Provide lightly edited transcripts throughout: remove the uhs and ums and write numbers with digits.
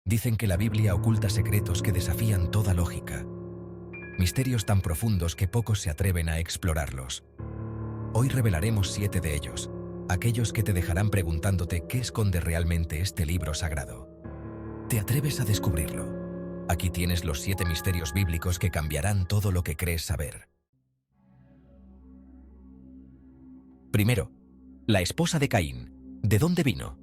Dicen que la Biblia oculta secretos que desafían toda lógica. Misterios tan profundos que pocos se atreven a explorarlos. Hoy revelaremos 7 de ellos, aquellos que te dejarán preguntándote qué esconde realmente este libro sagrado. ¿Te atreves a descubrirlo? Aquí tienes los 7 misterios bíblicos que cambiarán todo lo que crees saber. Primero, la esposa de Caín. ¿De dónde vino?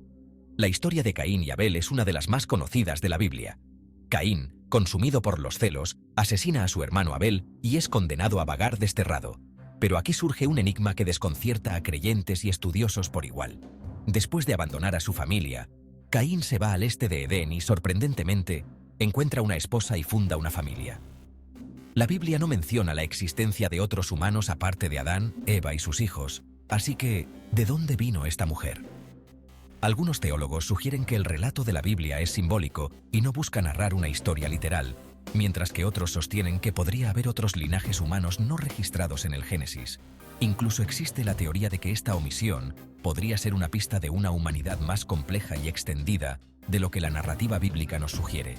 La historia de Caín y Abel es una de las más conocidas de la Biblia. Caín, consumido por los celos, asesina a su hermano Abel y es condenado a vagar desterrado. Pero aquí surge un enigma que desconcierta a creyentes y estudiosos por igual. Después de abandonar a su familia, Caín se va al este de Edén y, sorprendentemente, encuentra una esposa y funda una familia. La Biblia no menciona la existencia de otros humanos aparte de Adán, Eva y sus hijos, así que, ¿de dónde vino esta mujer? Algunos teólogos sugieren que el relato de la Biblia es simbólico y no busca narrar una historia literal, mientras que otros sostienen que podría haber otros linajes humanos no registrados en el Génesis. Incluso existe la teoría de que esta omisión podría ser una pista de una humanidad más compleja y extendida de lo que la narrativa bíblica nos sugiere.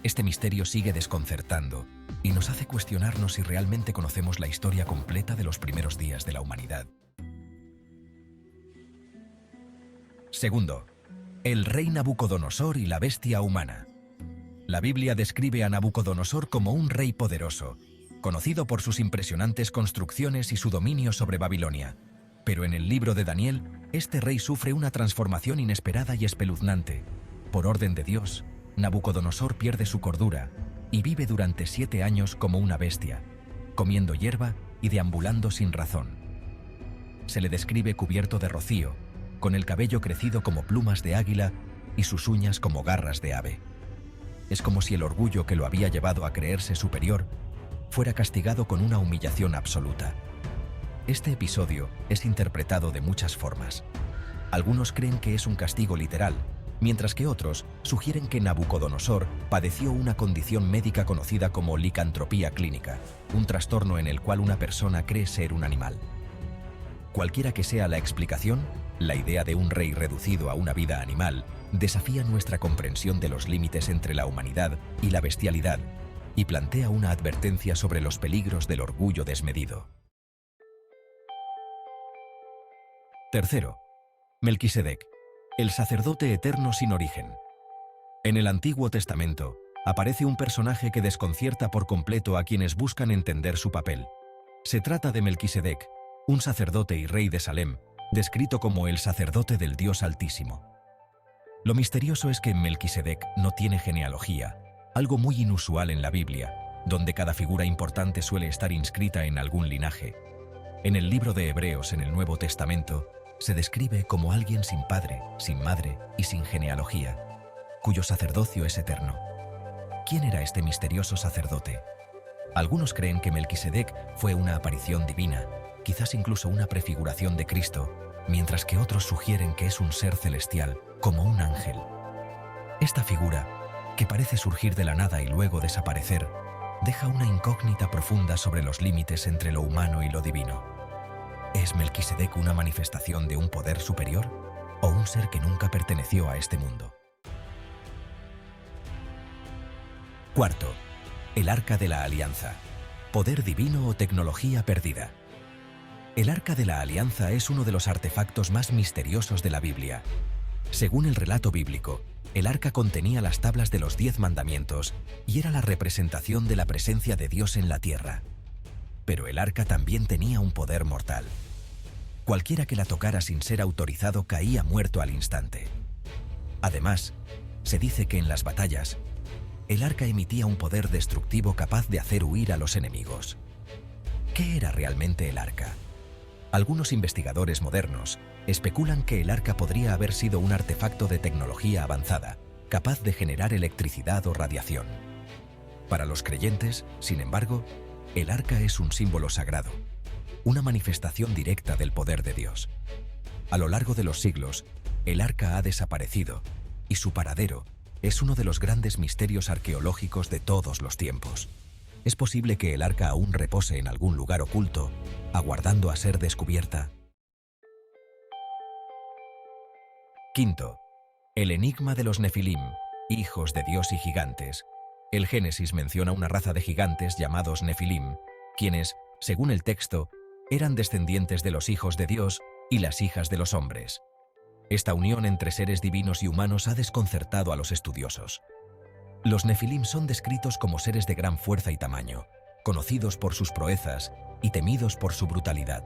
Este misterio sigue desconcertando y nos hace cuestionarnos si realmente conocemos la historia completa de los primeros días de la humanidad. Segundo, el rey Nabucodonosor y la bestia humana. La Biblia describe a Nabucodonosor como un rey poderoso, conocido por sus impresionantes construcciones y su dominio sobre Babilonia. Pero en el libro de Daniel, este rey sufre una transformación inesperada y espeluznante. Por orden de Dios, Nabucodonosor pierde su cordura y vive durante 7 años como una bestia, comiendo hierba y deambulando sin razón. Se le describe cubierto de rocío, con el cabello crecido como plumas de águila y sus uñas como garras de ave. Es como si el orgullo que lo había llevado a creerse superior fuera castigado con una humillación absoluta. Este episodio es interpretado de muchas formas. Algunos creen que es un castigo literal, mientras que otros sugieren que Nabucodonosor padeció una condición médica conocida como licantropía clínica, un trastorno en el cual una persona cree ser un animal. Cualquiera que sea la explicación, la idea de un rey reducido a una vida animal desafía nuestra comprensión de los límites entre la humanidad y la bestialidad y plantea una advertencia sobre los peligros del orgullo desmedido. Tercero, Melquisedec, el sacerdote eterno sin origen. En el Antiguo Testamento aparece un personaje que desconcierta por completo a quienes buscan entender su papel. Se trata de Melquisedec, un sacerdote y rey de Salem, descrito como el sacerdote del Dios Altísimo. Lo misterioso es que Melquisedec no tiene genealogía, algo muy inusual en la Biblia, donde cada figura importante suele estar inscrita en algún linaje. En el libro de Hebreos en el Nuevo Testamento, se describe como alguien sin padre, sin madre y sin genealogía, cuyo sacerdocio es eterno. ¿Quién era este misterioso sacerdote? Algunos creen que Melquisedec fue una aparición divina, quizás incluso una prefiguración de Cristo, mientras que otros sugieren que es un ser celestial, como un ángel. Esta figura, que parece surgir de la nada y luego desaparecer, deja una incógnita profunda sobre los límites entre lo humano y lo divino. ¿Es Melquisedec una manifestación de un poder superior o un ser que nunca perteneció a este mundo? Cuarto, el Arca de la Alianza, poder divino o tecnología perdida. El Arca de la Alianza es uno de los artefactos más misteriosos de la Biblia. Según el relato bíblico, el arca contenía las tablas de los 10 mandamientos y era la representación de la presencia de Dios en la tierra. Pero el arca también tenía un poder mortal. Cualquiera que la tocara sin ser autorizado caía muerto al instante. Además, se dice que en las batallas, el arca emitía un poder destructivo capaz de hacer huir a los enemigos. ¿Qué era realmente el arca? Algunos investigadores modernos especulan que el arca podría haber sido un artefacto de tecnología avanzada, capaz de generar electricidad o radiación. Para los creyentes, sin embargo, el arca es un símbolo sagrado, una manifestación directa del poder de Dios. A lo largo de los siglos, el arca ha desaparecido y su paradero es uno de los grandes misterios arqueológicos de todos los tiempos. Es posible que el arca aún repose en algún lugar oculto, aguardando a ser descubierta. Quinto, el enigma de los Nefilim, hijos de Dios y gigantes. El Génesis menciona una raza de gigantes llamados Nefilim, quienes, según el texto, eran descendientes de los hijos de Dios y las hijas de los hombres. Esta unión entre seres divinos y humanos ha desconcertado a los estudiosos. Los Nefilim son descritos como seres de gran fuerza y tamaño, conocidos por sus proezas y temidos por su brutalidad.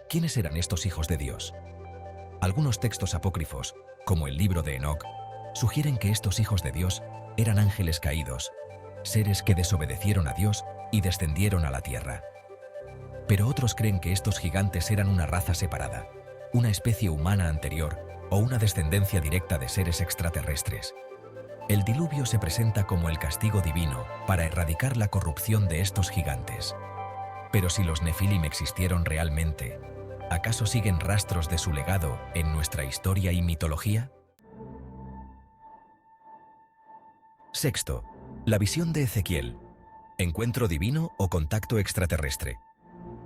¿Quiénes eran estos hijos de Dios? Algunos textos apócrifos, como el libro de Enoc, sugieren que estos hijos de Dios eran ángeles caídos, seres que desobedecieron a Dios y descendieron a la tierra. Pero otros creen que estos gigantes eran una raza separada, una especie humana anterior o una descendencia directa de seres extraterrestres. El diluvio se presenta como el castigo divino para erradicar la corrupción de estos gigantes. Pero si los Nefilim existieron realmente, ¿acaso siguen rastros de su legado en nuestra historia y mitología? Sexto, la visión de Ezequiel. ¿Encuentro divino o contacto extraterrestre?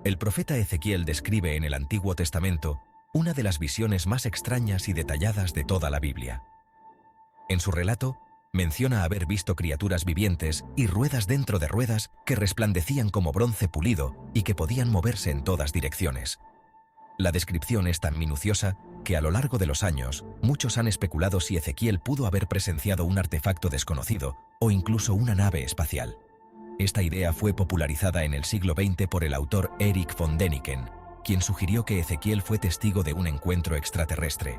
El profeta Ezequiel describe en el Antiguo Testamento una de las visiones más extrañas y detalladas de toda la Biblia. En su relato, menciona haber visto criaturas vivientes y ruedas dentro de ruedas que resplandecían como bronce pulido y que podían moverse en todas direcciones. La descripción es tan minuciosa que a lo largo de los años, muchos han especulado si Ezequiel pudo haber presenciado un artefacto desconocido o incluso una nave espacial. Esta idea fue popularizada en el siglo XX por el autor Erich von Däniken, quien sugirió que Ezequiel fue testigo de un encuentro extraterrestre.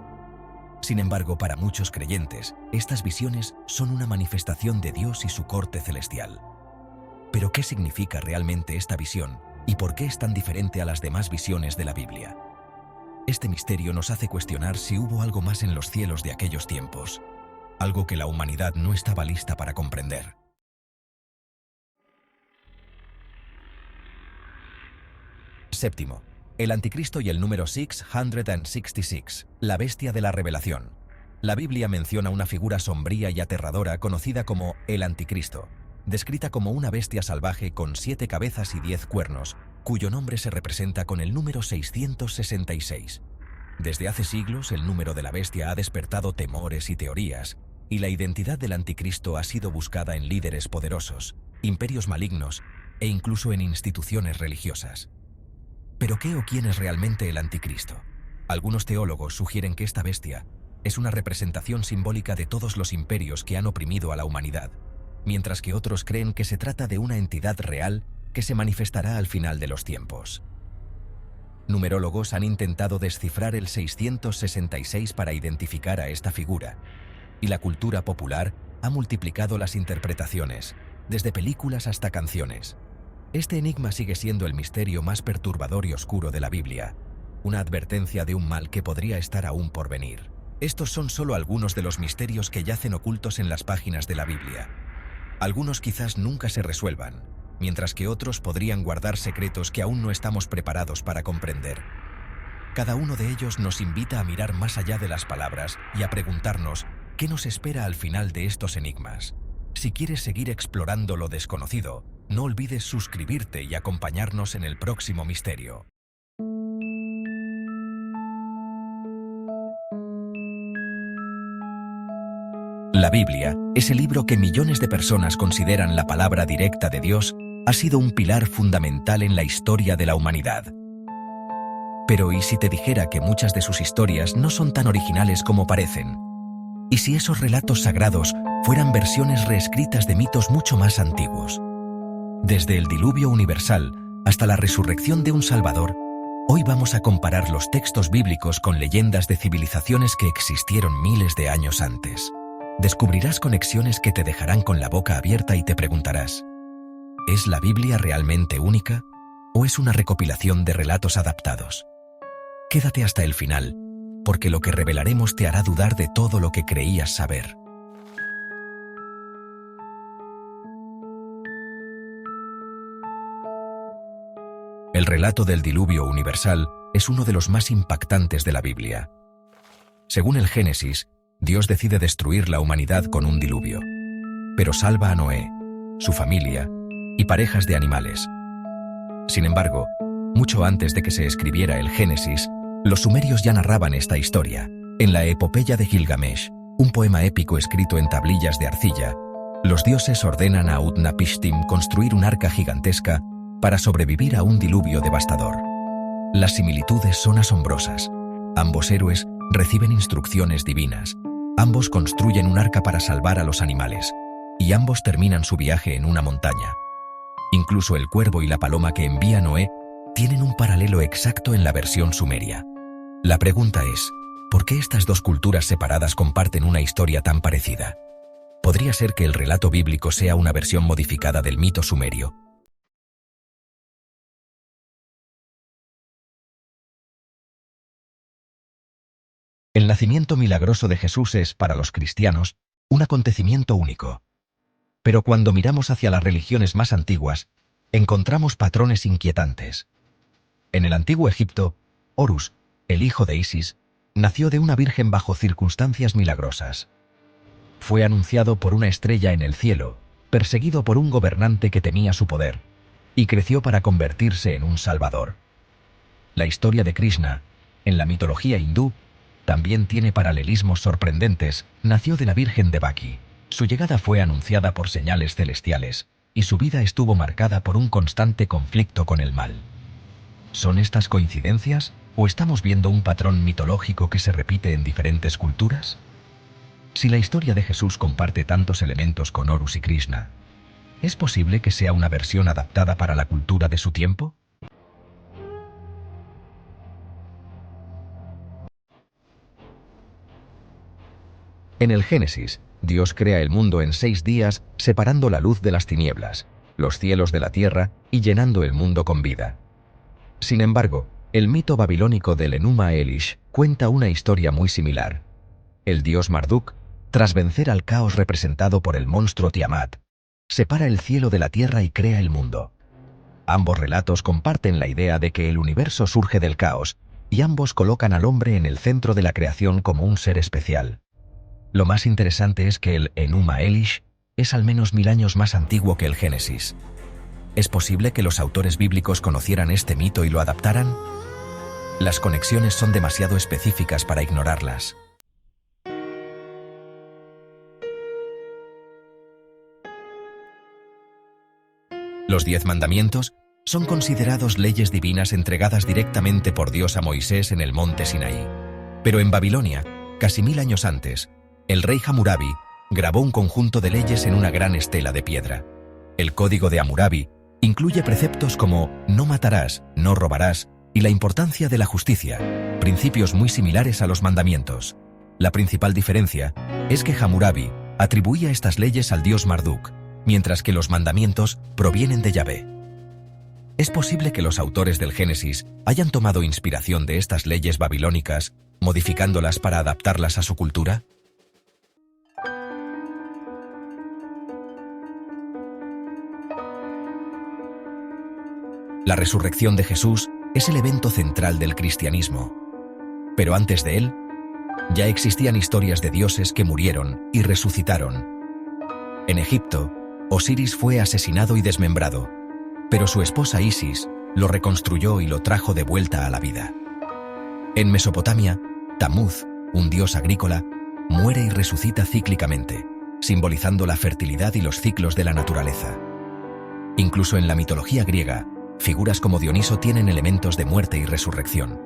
Sin embargo, para muchos creyentes, estas visiones son una manifestación de Dios y su corte celestial. ¿Pero qué significa realmente esta visión y por qué es tan diferente a las demás visiones de la Biblia? Este misterio nos hace cuestionar si hubo algo más en los cielos de aquellos tiempos, algo que la humanidad no estaba lista para comprender. Séptimo, el Anticristo y el número 666, la bestia de la revelación. La Biblia menciona una figura sombría y aterradora conocida como el Anticristo, descrita como una bestia salvaje con 7 cabezas y 10 cuernos, cuyo nombre se representa con el número 666. Desde hace siglos, el número de la bestia ha despertado temores y teorías, y la identidad del Anticristo ha sido buscada en líderes poderosos, imperios malignos e incluso en instituciones religiosas. ¿Pero qué o quién es realmente el Anticristo? Algunos teólogos sugieren que esta bestia es una representación simbólica de todos los imperios que han oprimido a la humanidad, mientras que otros creen que se trata de una entidad real que se manifestará al final de los tiempos. Numerólogos han intentado descifrar el 666 para identificar a esta figura, y la cultura popular ha multiplicado las interpretaciones, desde películas hasta canciones. Este enigma sigue siendo el misterio más perturbador y oscuro de la Biblia, una advertencia de un mal que podría estar aún por venir. Estos son solo algunos de los misterios que yacen ocultos en las páginas de la Biblia. Algunos quizás nunca se resuelvan, mientras que otros podrían guardar secretos que aún no estamos preparados para comprender. Cada uno de ellos nos invita a mirar más allá de las palabras y a preguntarnos qué nos espera al final de estos enigmas. Si quieres seguir explorando lo desconocido, no olvides suscribirte y acompañarnos en el próximo misterio. La Biblia, ese libro que millones de personas consideran la palabra directa de Dios, ha sido un pilar fundamental en la historia de la humanidad. Pero ¿y si te dijera que muchas de sus historias no son tan originales como parecen? ¿Y si esos relatos sagrados fueran versiones reescritas de mitos mucho más antiguos? Desde el diluvio universal hasta la resurrección de un Salvador, hoy vamos a comparar los textos bíblicos con leyendas de civilizaciones que existieron miles de años antes. Descubrirás conexiones que te dejarán con la boca abierta y te preguntarás, ¿es la Biblia realmente única o es una recopilación de relatos adaptados? Quédate hasta el final, porque lo que revelaremos te hará dudar de todo lo que creías saber. El relato del diluvio universal es uno de los más impactantes de la Biblia. Según el Génesis, Dios decide destruir la humanidad con un diluvio, pero salva a Noé, su familia y parejas de animales. Sin embargo, mucho antes de que se escribiera el Génesis, los sumerios ya narraban esta historia, en la epopeya de Gilgamesh, un poema épico escrito en tablillas de arcilla, los dioses ordenan a Utnapishtim construir un arca gigantesca para sobrevivir a un diluvio devastador. Las similitudes son asombrosas. Ambos héroes reciben instrucciones divinas, ambos construyen un arca para salvar a los animales, y ambos terminan su viaje en una montaña. Incluso el cuervo y la paloma que envía Noé tienen un paralelo exacto en la versión sumeria. La pregunta es, ¿por qué estas dos culturas separadas comparten una historia tan parecida? ¿Podría ser que el relato bíblico sea una versión modificada del mito sumerio? El nacimiento milagroso de Jesús es, para los cristianos, un acontecimiento único. Pero cuando miramos hacia las religiones más antiguas, encontramos patrones inquietantes. En el antiguo Egipto, Horus, el hijo de Isis, nació de una virgen bajo circunstancias milagrosas. Fue anunciado por una estrella en el cielo, perseguido por un gobernante que temía su poder, y creció para convertirse en un salvador. La historia de Krishna, en la mitología hindú, también tiene paralelismos sorprendentes. Nació de la Virgen Devaki. Su llegada fue anunciada por señales celestiales, y su vida estuvo marcada por un constante conflicto con el mal. ¿Son estas coincidencias, o estamos viendo un patrón mitológico que se repite en diferentes culturas? Si la historia de Jesús comparte tantos elementos con Horus y Krishna, ¿es posible que sea una versión adaptada para la cultura de su tiempo? En el Génesis, Dios crea el mundo en 6 días, separando la luz de las tinieblas, los cielos de la tierra y llenando el mundo con vida. Sin embargo, el mito babilónico del Enuma Elish cuenta una historia muy similar. El dios Marduk, tras vencer al caos representado por el monstruo Tiamat, separa el cielo de la tierra y crea el mundo. Ambos relatos comparten la idea de que el universo surge del caos, y ambos colocan al hombre en el centro de la creación como un ser especial. Lo más interesante es que el Enuma Elish es al menos 1000 años más antiguo que el Génesis. ¿Es posible que los autores bíblicos conocieran este mito y lo adaptaran? Las conexiones son demasiado específicas para ignorarlas. Los 10 mandamientos son considerados leyes divinas entregadas directamente por Dios a Moisés en el monte Sinaí. Pero en Babilonia, casi 1000 años antes, el rey Hammurabi grabó un conjunto de leyes en una gran estela de piedra. El Código de Hammurabi incluye preceptos como no matarás, no robarás y la importancia de la justicia, principios muy similares a los mandamientos. La principal diferencia es que Hammurabi atribuía estas leyes al dios Marduk, mientras que los mandamientos provienen de Yahvé. ¿Es posible que los autores del Génesis hayan tomado inspiración de estas leyes babilónicas, modificándolas para adaptarlas a su cultura? La resurrección de Jesús es el evento central del cristianismo. Pero antes de él, ya existían historias de dioses que murieron y resucitaron. En Egipto, Osiris fue asesinado y desmembrado, pero su esposa Isis lo reconstruyó y lo trajo de vuelta a la vida. En Mesopotamia, Tamuz, un dios agrícola, muere y resucita cíclicamente, simbolizando la fertilidad y los ciclos de la naturaleza. Incluso en la mitología griega, figuras como Dioniso tienen elementos de muerte y resurrección.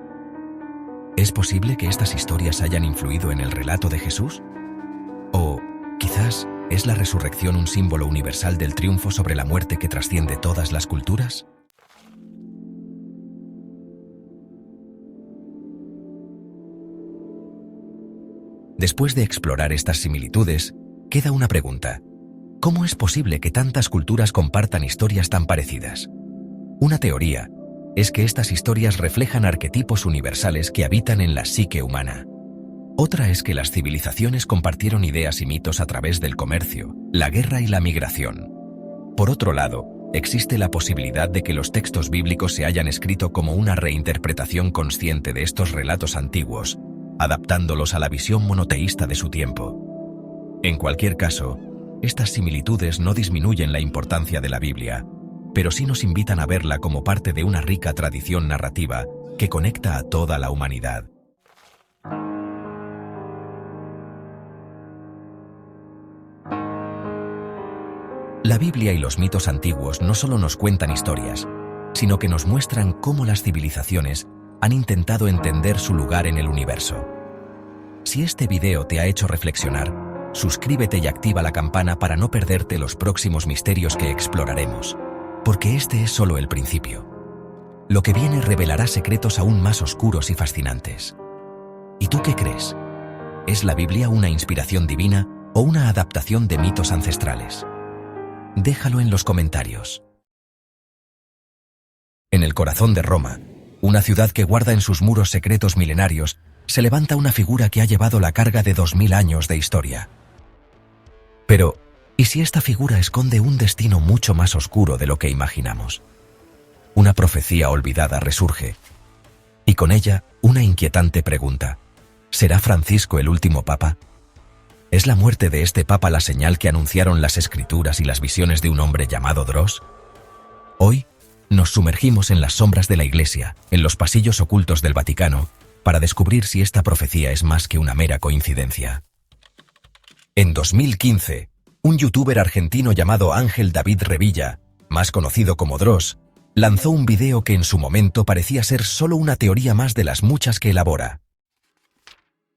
¿Es posible que estas historias hayan influido en el relato de Jesús? ¿O quizás es la resurrección un símbolo universal del triunfo sobre la muerte que trasciende todas las culturas? Después de explorar estas similitudes, queda una pregunta. ¿Cómo es posible que tantas culturas compartan historias tan parecidas? Una teoría es que estas historias reflejan arquetipos universales que habitan en la psique humana. Otra es que las civilizaciones compartieron ideas y mitos a través del comercio, la guerra y la migración. Por otro lado, existe la posibilidad de que los textos bíblicos se hayan escrito como una reinterpretación consciente de estos relatos antiguos, adaptándolos a la visión monoteísta de su tiempo. En cualquier caso, estas similitudes no disminuyen la importancia de la Biblia, pero sí nos invitan a verla como parte de una rica tradición narrativa que conecta a toda la humanidad. La Biblia y los mitos antiguos no solo nos cuentan historias, sino que nos muestran cómo las civilizaciones han intentado entender su lugar en el universo. Si este video te ha hecho reflexionar, suscríbete y activa la campana para no perderte los próximos misterios que exploraremos, porque este es solo el principio. Lo que viene revelará secretos aún más oscuros y fascinantes. ¿Y tú qué crees? ¿Es la Biblia una inspiración divina o una adaptación de mitos ancestrales? Déjalo en los comentarios. En el corazón de Roma, una ciudad que guarda en sus muros secretos milenarios, se levanta una figura que ha llevado la carga de 2000 años de historia. Pero, ¿y si esta figura esconde un destino mucho más oscuro de lo que imaginamos? Una profecía olvidada resurge, y con ella una inquietante pregunta. ¿Será Francisco el último papa? ¿Es la muerte de este papa la señal que anunciaron las escrituras y las visiones de un hombre llamado Dros? Hoy nos sumergimos en las sombras de la Iglesia, en los pasillos ocultos del Vaticano, para descubrir si esta profecía es más que una mera coincidencia. En 2015, un youtuber argentino llamado Ángel David Revilla, más conocido como Dros, lanzó un video que en su momento parecía ser solo una teoría más de las muchas que elabora.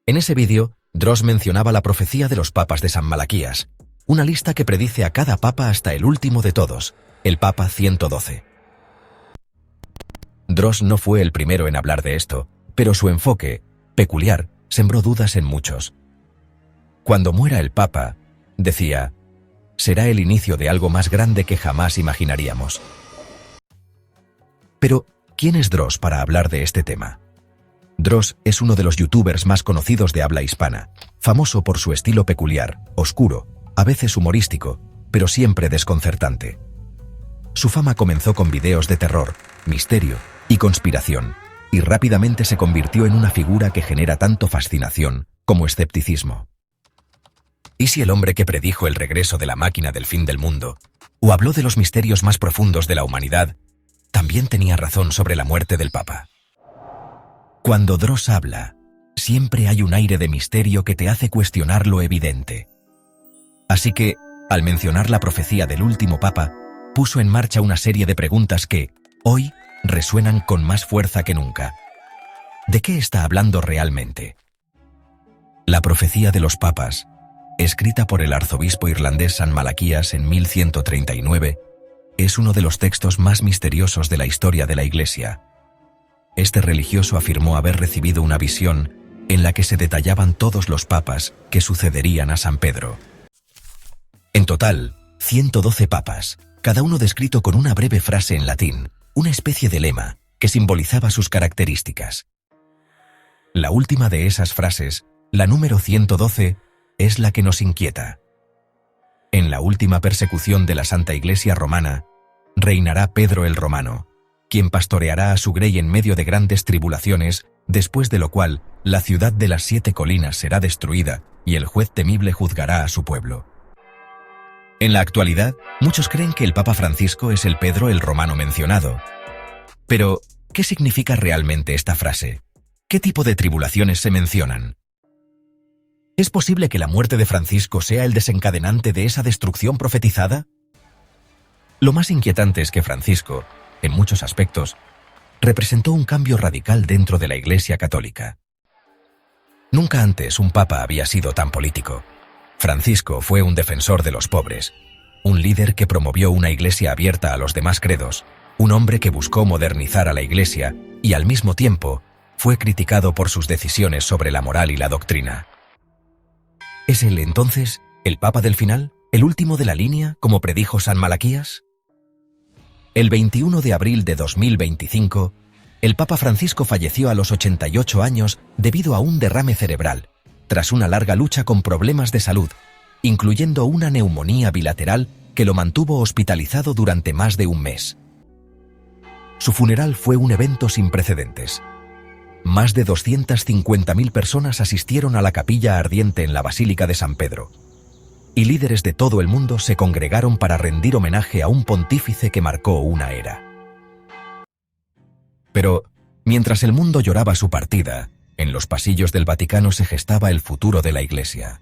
En ese vídeo, Dros mencionaba la profecía de los papas de San Malaquías, una lista que predice a cada papa hasta el último de todos, el Papa 112. Dros no fue el primero en hablar de esto, pero su enfoque, peculiar, sembró dudas en muchos. Cuando muera el Papa, decía, será el inicio de algo más grande que jamás imaginaríamos. Pero, ¿quién es Dros para hablar de este tema? Dros es uno de los youtubers más conocidos de habla hispana, famoso por su estilo peculiar, oscuro, a veces humorístico, pero siempre desconcertante. Su fama comenzó con videos de terror, misterio y conspiración, y rápidamente se convirtió en una figura que genera tanto fascinación como escepticismo. ¿Y si el hombre que predijo el regreso de la máquina del fin del mundo, o habló de los misterios más profundos de la humanidad, también tenía razón sobre la muerte del Papa? Cuando Dros habla, siempre hay un aire de misterio que te hace cuestionar lo evidente. Así que, al mencionar la profecía del último Papa, puso en marcha una serie de preguntas que, hoy, resuenan con más fuerza que nunca. ¿De qué está hablando realmente? La profecía de los papas, escrita por el arzobispo irlandés San Malaquías en 1139, es uno de los textos más misteriosos de la historia de la Iglesia. Este religioso afirmó haber recibido una visión en la que se detallaban todos los papas que sucederían a San Pedro. En total, 112 papas, cada uno descrito con una breve frase en latín, una especie de lema que simbolizaba sus características. La última de esas frases, la número 112, es la que nos inquieta. En la última persecución de la Santa Iglesia romana, reinará Pedro el Romano, quien pastoreará a su grey en medio de grandes tribulaciones, después de lo cual la ciudad de las 7 colinas será destruida y el juez temible juzgará a su pueblo. En la actualidad, muchos creen que el Papa Francisco es el Pedro el Romano mencionado. Pero, ¿qué significa realmente esta frase? ¿Qué tipo de tribulaciones se mencionan? ¿Es posible que la muerte de Francisco sea el desencadenante de esa destrucción profetizada? Lo más inquietante es que Francisco, en muchos aspectos, representó un cambio radical dentro de la Iglesia católica. Nunca antes un papa había sido tan político. Francisco fue un defensor de los pobres, un líder que promovió una Iglesia abierta a los demás credos, un hombre que buscó modernizar a la Iglesia y al mismo tiempo fue criticado por sus decisiones sobre la moral y la doctrina. ¿Es él entonces el Papa del final, el último de la línea, como predijo San Malaquías? El 21 de abril de 2025, el Papa Francisco falleció a los 88 años debido a un derrame cerebral, tras una larga lucha con problemas de salud, incluyendo una neumonía bilateral que lo mantuvo hospitalizado durante más de un mes. Su funeral fue un evento sin precedentes. Más de 250.000 personas asistieron a la capilla ardiente en la Basílica de San Pedro, y líderes de todo el mundo se congregaron para rendir homenaje a un pontífice que marcó una era. Pero, mientras el mundo lloraba su partida, en los pasillos del Vaticano se gestaba el futuro de la Iglesia.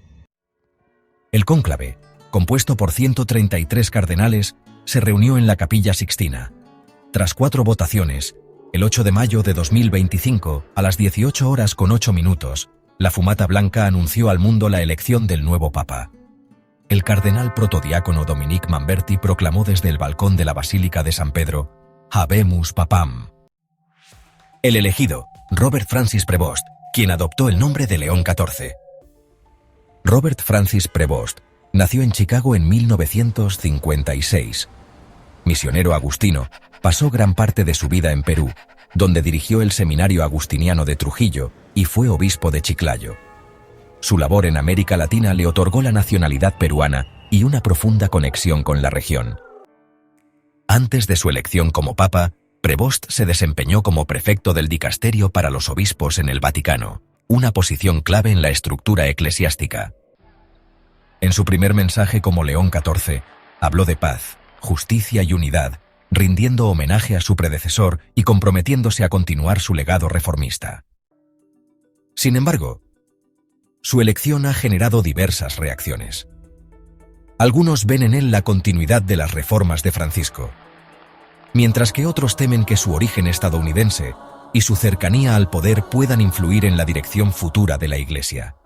El cónclave, compuesto por 133 cardenales, se reunió en la Capilla Sixtina. Tras 4 votaciones, el 8 de mayo de 2025, a las 18:08, la fumata blanca anunció al mundo la elección del nuevo papa. El cardenal protodiácono Dominique Manberti proclamó desde el balcón de la Basílica de San Pedro: Habemus Papam. El elegido, Robert Francis Prevost, quien adoptó el nombre de León XIV. Robert Francis Prevost nació en Chicago en 1956. Misionero agustino, pasó gran parte de su vida en Perú, donde dirigió el Seminario Agustiniano de Trujillo y fue obispo de Chiclayo. Su labor en América Latina le otorgó la nacionalidad peruana y una profunda conexión con la región. Antes de su elección como papa, Prevost se desempeñó como prefecto del dicasterio para los obispos en el Vaticano, una posición clave en la estructura eclesiástica. En su primer mensaje como León XIV, habló de paz, justicia y unidad, rindiendo homenaje a su predecesor y comprometiéndose a continuar su legado reformista. Sin embargo, su elección ha generado diversas reacciones. Algunos ven en él la continuidad de las reformas de Francisco, mientras que otros temen que su origen estadounidense y su cercanía al poder puedan influir en la dirección futura de la Iglesia.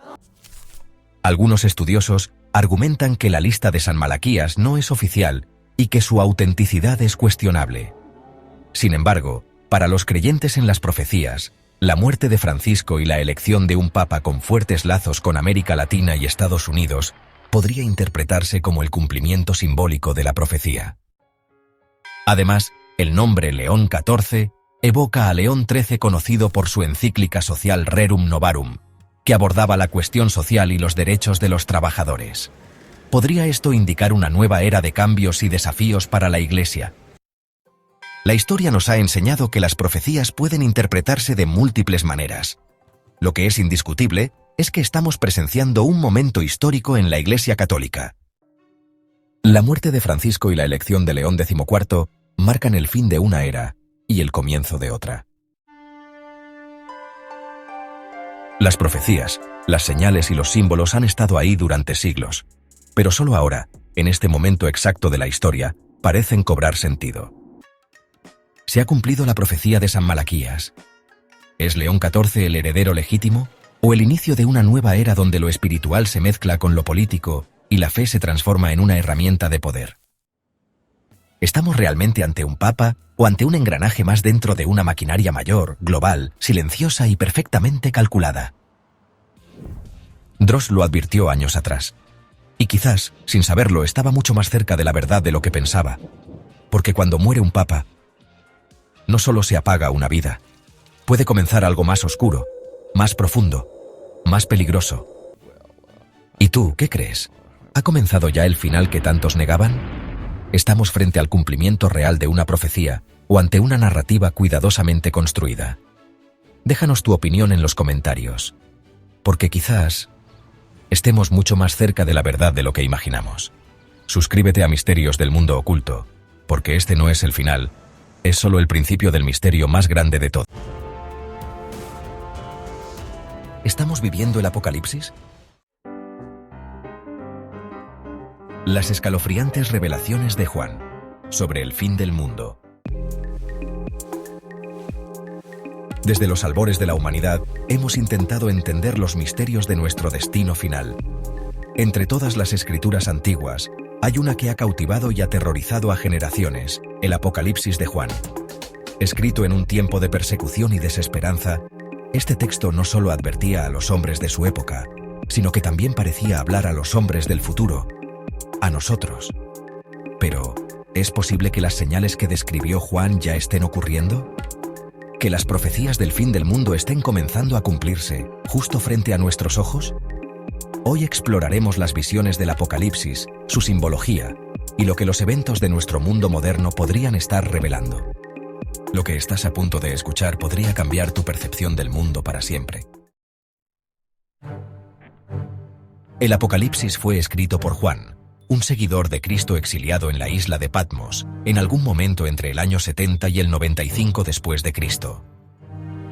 Algunos estudiosos argumentan que la lista de San Malaquías no es oficial y que su autenticidad es cuestionable. Sin embargo, para los creyentes en las profecías, la muerte de Francisco y la elección de un papa con fuertes lazos con América Latina y Estados Unidos podría interpretarse como el cumplimiento simbólico de la profecía. Además, el nombre León XIV evoca a León XIII, conocido por su encíclica social Rerum Novarum, que abordaba la cuestión social y los derechos de los trabajadores. ¿Podría esto indicar una nueva era de cambios y desafíos para la Iglesia? La historia nos ha enseñado que las profecías pueden interpretarse de múltiples maneras. Lo que es indiscutible es que estamos presenciando un momento histórico en la Iglesia Católica. La muerte de Francisco y la elección de León XIV marcan el fin de una era y el comienzo de otra. Las profecías, las señales y los símbolos han estado ahí durante siglos, pero solo ahora, en este momento exacto de la historia, parecen cobrar sentido. ¿Se ha cumplido la profecía de San Malaquías? ¿Es León XIV el heredero legítimo o el inicio de una nueva era donde lo espiritual se mezcla con lo político y la fe se transforma en una herramienta de poder? ¿Estamos realmente ante un papa o ante un engranaje más dentro de una maquinaria mayor, global, silenciosa y perfectamente calculada? Dross lo advirtió años atrás. Y quizás, sin saberlo, estaba mucho más cerca de la verdad de lo que pensaba. Porque cuando muere un papa, no solo se apaga una vida, puede comenzar algo más oscuro, más profundo, más peligroso. ¿Y tú, qué crees? ¿Ha comenzado ya el final que tantos negaban? ¿Estamos frente al cumplimiento real de una profecía o ante una narrativa cuidadosamente construida? Déjanos tu opinión en los comentarios, porque quizás estemos mucho más cerca de la verdad de lo que imaginamos. Suscríbete a Misterios del Mundo Oculto, porque este no es el final, es solo el principio del misterio más grande de todo. ¿Estamos viviendo el apocalipsis? Las escalofriantes revelaciones de Juan sobre el fin del mundo. Desde los albores de la humanidad, hemos intentado entender los misterios de nuestro destino final. Entre todas las escrituras antiguas, hay una que ha cautivado y aterrorizado a generaciones, el Apocalipsis de Juan. Escrito en un tiempo de persecución y desesperanza, este texto no solo advertía a los hombres de su época, sino que también parecía hablar a los hombres del futuro, a nosotros. Pero, ¿es posible que las señales que describió Juan ya estén ocurriendo? ¿Que las profecías del fin del mundo estén comenzando a cumplirse justo frente a nuestros ojos? Hoy exploraremos las visiones del Apocalipsis, su simbología y lo que los eventos de nuestro mundo moderno podrían estar revelando. Lo que estás a punto de escuchar podría cambiar tu percepción del mundo para siempre. El Apocalipsis fue escrito por Juan, un seguidor de Cristo exiliado en la isla de Patmos, en algún momento entre el año 70 y el 95 después de Cristo.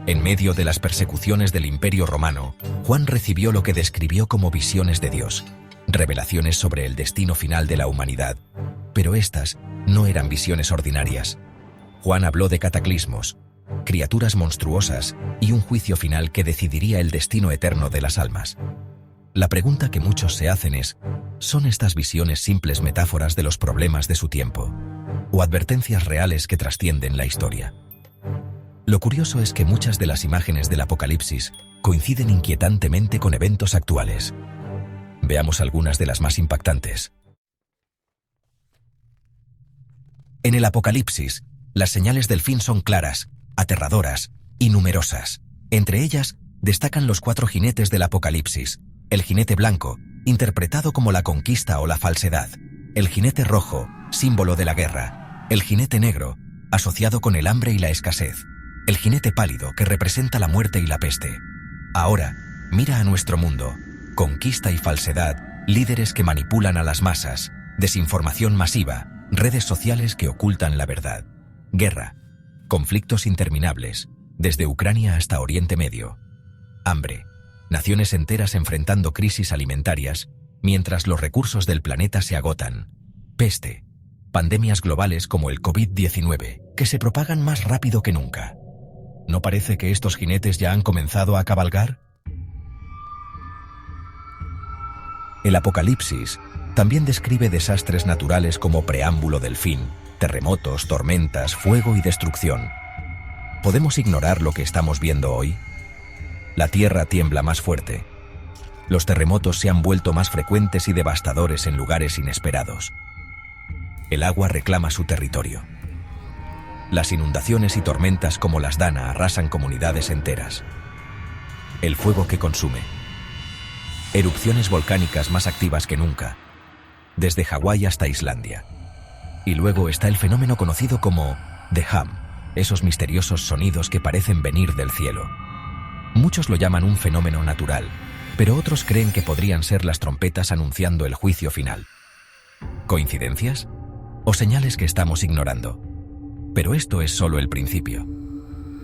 En medio de las persecuciones del Imperio Romano, Juan recibió lo que describió como visiones de Dios, revelaciones sobre el destino final de la humanidad, pero estas no eran visiones ordinarias. Juan habló de cataclismos, criaturas monstruosas y un juicio final que decidiría el destino eterno de las almas. La pregunta que muchos se hacen es, ¿son estas visiones simples metáforas de los problemas de su tiempo, o advertencias reales que trascienden la historia? Lo curioso es que muchas de las imágenes del Apocalipsis coinciden inquietantemente con eventos actuales. Veamos algunas de las más impactantes. En el Apocalipsis, las señales del fin son claras, aterradoras y numerosas. Entre ellas, destacan los 4 jinetes del Apocalipsis: el jinete blanco, interpretado como la conquista o la falsedad; el jinete rojo, símbolo de la guerra; el jinete negro, asociado con el hambre y la escasez; el jinete pálido, que representa la muerte y la peste. Ahora, mira a nuestro mundo: conquista y falsedad, líderes que manipulan a las masas, desinformación masiva, redes sociales que ocultan la verdad, guerra, conflictos interminables, desde Ucrania hasta Oriente Medio, hambre, naciones enteras enfrentando crisis alimentarias mientras los recursos del planeta se agotan, peste, pandemias globales como el COVID-19, que se propagan más rápido que nunca. ¿No parece que estos jinetes ya han comenzado a cabalgar? El Apocalipsis también describe desastres naturales como preámbulo del fin: terremotos, tormentas, fuego y destrucción. ¿Podemos ignorar lo que estamos viendo hoy? La tierra tiembla más fuerte. Los terremotos se han vuelto más frecuentes y devastadores en lugares inesperados. El agua reclama su territorio. Las inundaciones y tormentas como las Dana arrasan comunidades enteras. El fuego que consume. Erupciones volcánicas más activas que nunca, desde Hawái hasta Islandia. Y luego está el fenómeno conocido como The Hum, esos misteriosos sonidos que parecen venir del cielo. Muchos lo llaman un fenómeno natural, pero otros creen que podrían ser las trompetas anunciando el juicio final. ¿Coincidencias? ¿O señales que estamos ignorando? Pero esto es solo el principio.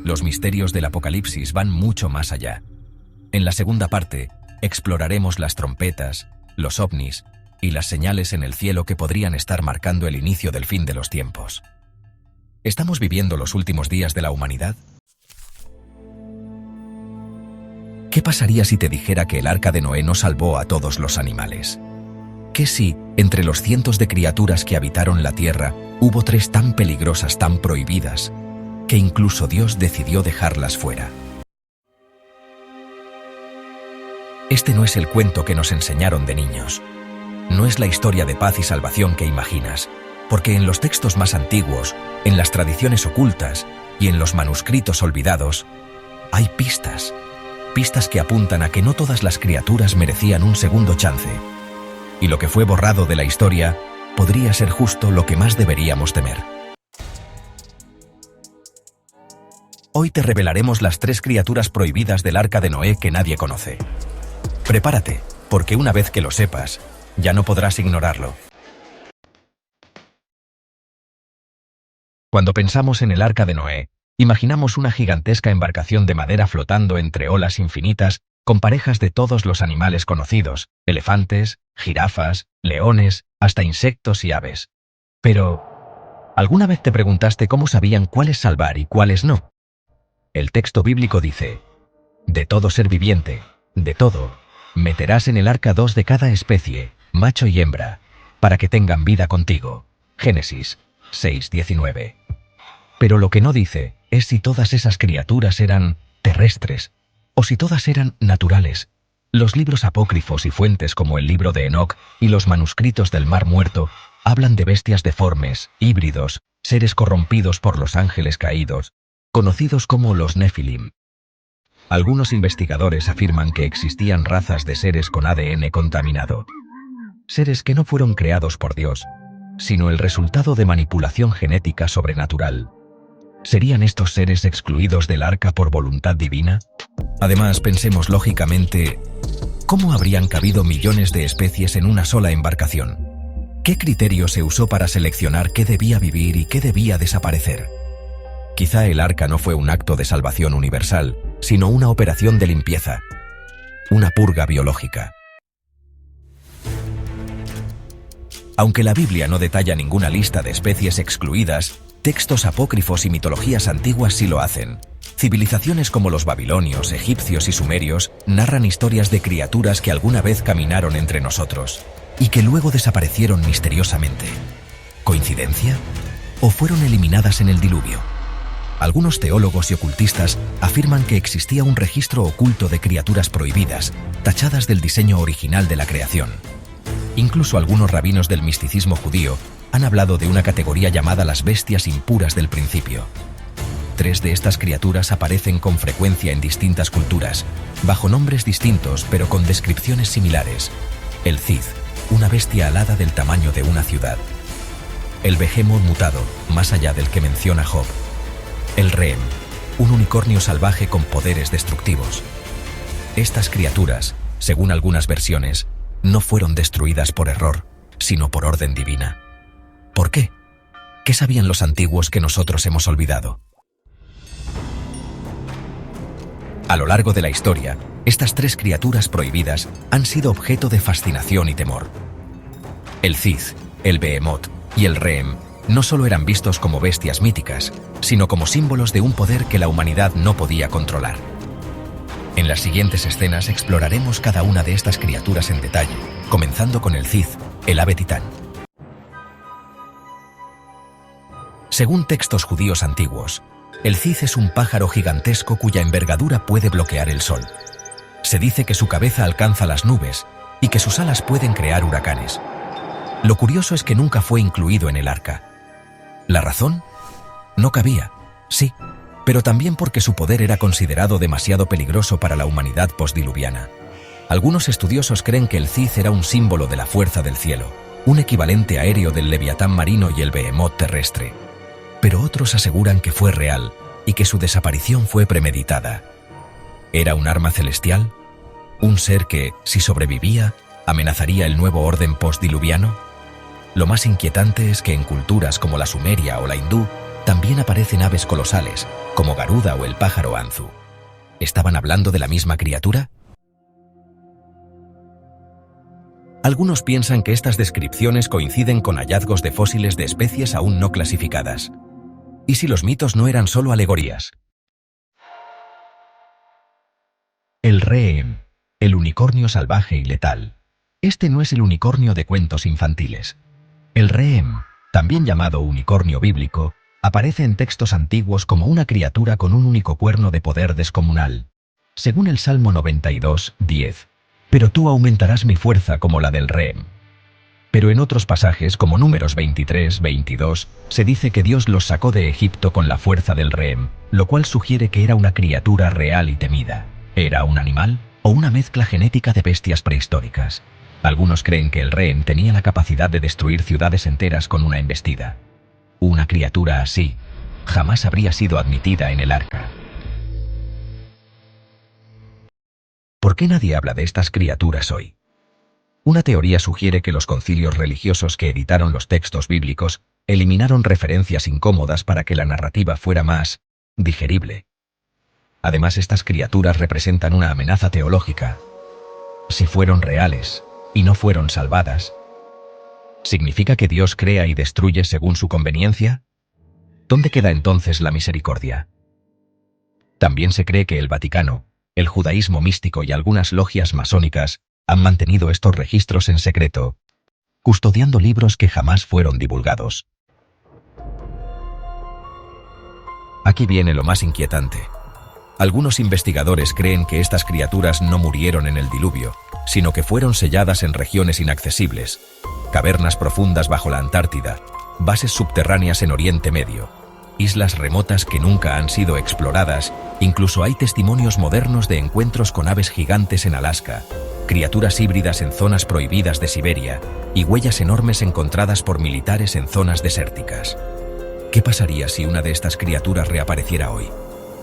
Los misterios del Apocalipsis van mucho más allá. En la segunda parte, exploraremos las trompetas, los ovnis y las señales en el cielo que podrían estar marcando el inicio del fin de los tiempos. ¿Estamos viviendo los últimos días de la humanidad? ¿Qué pasaría si te dijera que el arca de Noé no salvó a todos los animales? ¿Qué si, entre los cientos de criaturas que habitaron la tierra, hubo 3 tan peligrosas, tan prohibidas, que incluso Dios decidió dejarlas fuera? Este no es el cuento que nos enseñaron de niños. No es la historia de paz y salvación que imaginas, porque en los textos más antiguos, en las tradiciones ocultas y en los manuscritos olvidados, hay pistas que apuntan a que no todas las criaturas merecían un segundo chance. Y lo que fue borrado de la historia podría ser justo lo que más deberíamos temer. Hoy te revelaremos las 3 criaturas prohibidas del arca de Noé que nadie conoce. Prepárate, porque una vez que lo sepas, ya no podrás ignorarlo. Cuando pensamos en el arca de Noé, imaginamos una gigantesca embarcación de madera flotando entre olas infinitas con parejas de todos los animales conocidos: elefantes, jirafas, leones, hasta insectos y aves. Pero, ¿alguna vez te preguntaste cómo sabían cuáles salvar y cuáles no? El texto bíblico dice: de todo ser viviente, de todo, meterás en el arca 2 de cada especie, macho y hembra, para que tengan vida contigo. Génesis 6:19. Pero lo que no dice es si todas esas criaturas eran terrestres o si todas eran naturales. Los libros apócrifos y fuentes como el libro de Enoc y los manuscritos del Mar Muerto hablan de bestias deformes, híbridos, seres corrompidos por los ángeles caídos, conocidos como los Nefilim. Algunos investigadores afirman que existían razas de seres con ADN contaminado. Seres que no fueron creados por Dios, sino el resultado de manipulación genética sobrenatural. ¿Serían estos seres excluidos del arca por voluntad divina? Además, pensemos lógicamente, ¿cómo habrían cabido millones de especies en una sola embarcación? ¿Qué criterio se usó para seleccionar qué debía vivir y qué debía desaparecer? Quizá el arca no fue un acto de salvación universal, sino una operación de limpieza, una purga biológica. Aunque la Biblia no detalla ninguna lista de especies excluidas, textos apócrifos y mitologías antiguas sí lo hacen. Civilizaciones como los babilonios, egipcios y sumerios narran historias de criaturas que alguna vez caminaron entre nosotros y que luego desaparecieron misteriosamente. ¿Coincidencia? ¿O fueron eliminadas en el diluvio? Algunos teólogos y ocultistas afirman que existía un registro oculto de criaturas prohibidas, tachadas del diseño original de la creación. Incluso algunos rabinos del misticismo judío han hablado de una categoría llamada las bestias impuras del principio. 3 de estas criaturas aparecen con frecuencia en distintas culturas, bajo nombres distintos pero con descripciones similares. El Cid, una bestia alada del tamaño de una ciudad. El Behemoth mutado, más allá del que menciona Job. El Rehem, un unicornio salvaje con poderes destructivos. Estas criaturas, según algunas versiones, no fueron destruidas por error, sino por orden divina. ¿Por qué? ¿Qué sabían los antiguos que nosotros hemos olvidado? A lo largo de la historia, estas 3 criaturas prohibidas han sido objeto de fascinación y temor. El Cid, el Behemoth y el Rehem no solo eran vistos como bestias míticas, sino como símbolos de un poder que la humanidad no podía controlar. En las siguientes escenas exploraremos cada una de estas criaturas en detalle, comenzando con el Cid, el ave titán. Según textos judíos antiguos, el Cid es un pájaro gigantesco cuya envergadura puede bloquear el sol. Se dice que su cabeza alcanza las nubes y que sus alas pueden crear huracanes. Lo curioso es que nunca fue incluido en el arca. ¿La razón? No cabía, sí, pero también porque su poder era considerado demasiado peligroso para la humanidad postdiluviana. Algunos estudiosos creen que el Cid era un símbolo de la fuerza del cielo, un equivalente aéreo del leviatán marino y el behemoth terrestre. Pero otros aseguran que fue real y que su desaparición fue premeditada. ¿Era un arma celestial? ¿Un ser que, si sobrevivía, amenazaría el nuevo orden postdiluviano? Lo más inquietante es que en culturas como la sumeria o la hindú también aparecen aves colosales, como Garuda o el pájaro Anzu. ¿Estaban hablando de la misma criatura? Algunos piensan que estas descripciones coinciden con hallazgos de fósiles de especies aún no clasificadas. ¿Y si los mitos no eran solo alegorías? El Rehem, el unicornio salvaje y letal. Este no es el unicornio de cuentos infantiles. El Rehem, también llamado unicornio bíblico, aparece en textos antiguos como una criatura con un único cuerno de poder descomunal. Según el Salmo 92, 10. Pero tú aumentarás mi fuerza como la del Rehem. Pero en otros pasajes, como Números 23, 22, se dice que Dios los sacó de Egipto con la fuerza del Rehem, lo cual sugiere que era una criatura real y temida. ¿Era un animal o una mezcla genética de bestias prehistóricas? Algunos creen que el Rehem tenía la capacidad de destruir ciudades enteras con una embestida. Una criatura así jamás habría sido admitida en el arca. ¿Por qué nadie habla de estas criaturas hoy? Una teoría sugiere que los concilios religiosos que editaron los textos bíblicos eliminaron referencias incómodas para que la narrativa fuera más digerible. Además, estas criaturas representan una amenaza teológica. Si fueron reales y no fueron salvadas, ¿significa que Dios crea y destruye según su conveniencia? ¿Dónde queda entonces la misericordia? También se cree que el Vaticano, el judaísmo místico y algunas logias masónicas han mantenido estos registros en secreto, custodiando libros que jamás fueron divulgados. Aquí viene lo más inquietante. Algunos investigadores creen que estas criaturas no murieron en el diluvio, sino que fueron selladas en regiones inaccesibles, cavernas profundas bajo la Antártida, bases subterráneas en Oriente Medio, islas remotas que nunca han sido exploradas. Incluso hay testimonios modernos de encuentros con aves gigantes en Alaska, criaturas híbridas en zonas prohibidas de Siberia y huellas enormes encontradas por militares en zonas desérticas. ¿Qué pasaría si una de estas criaturas reapareciera hoy?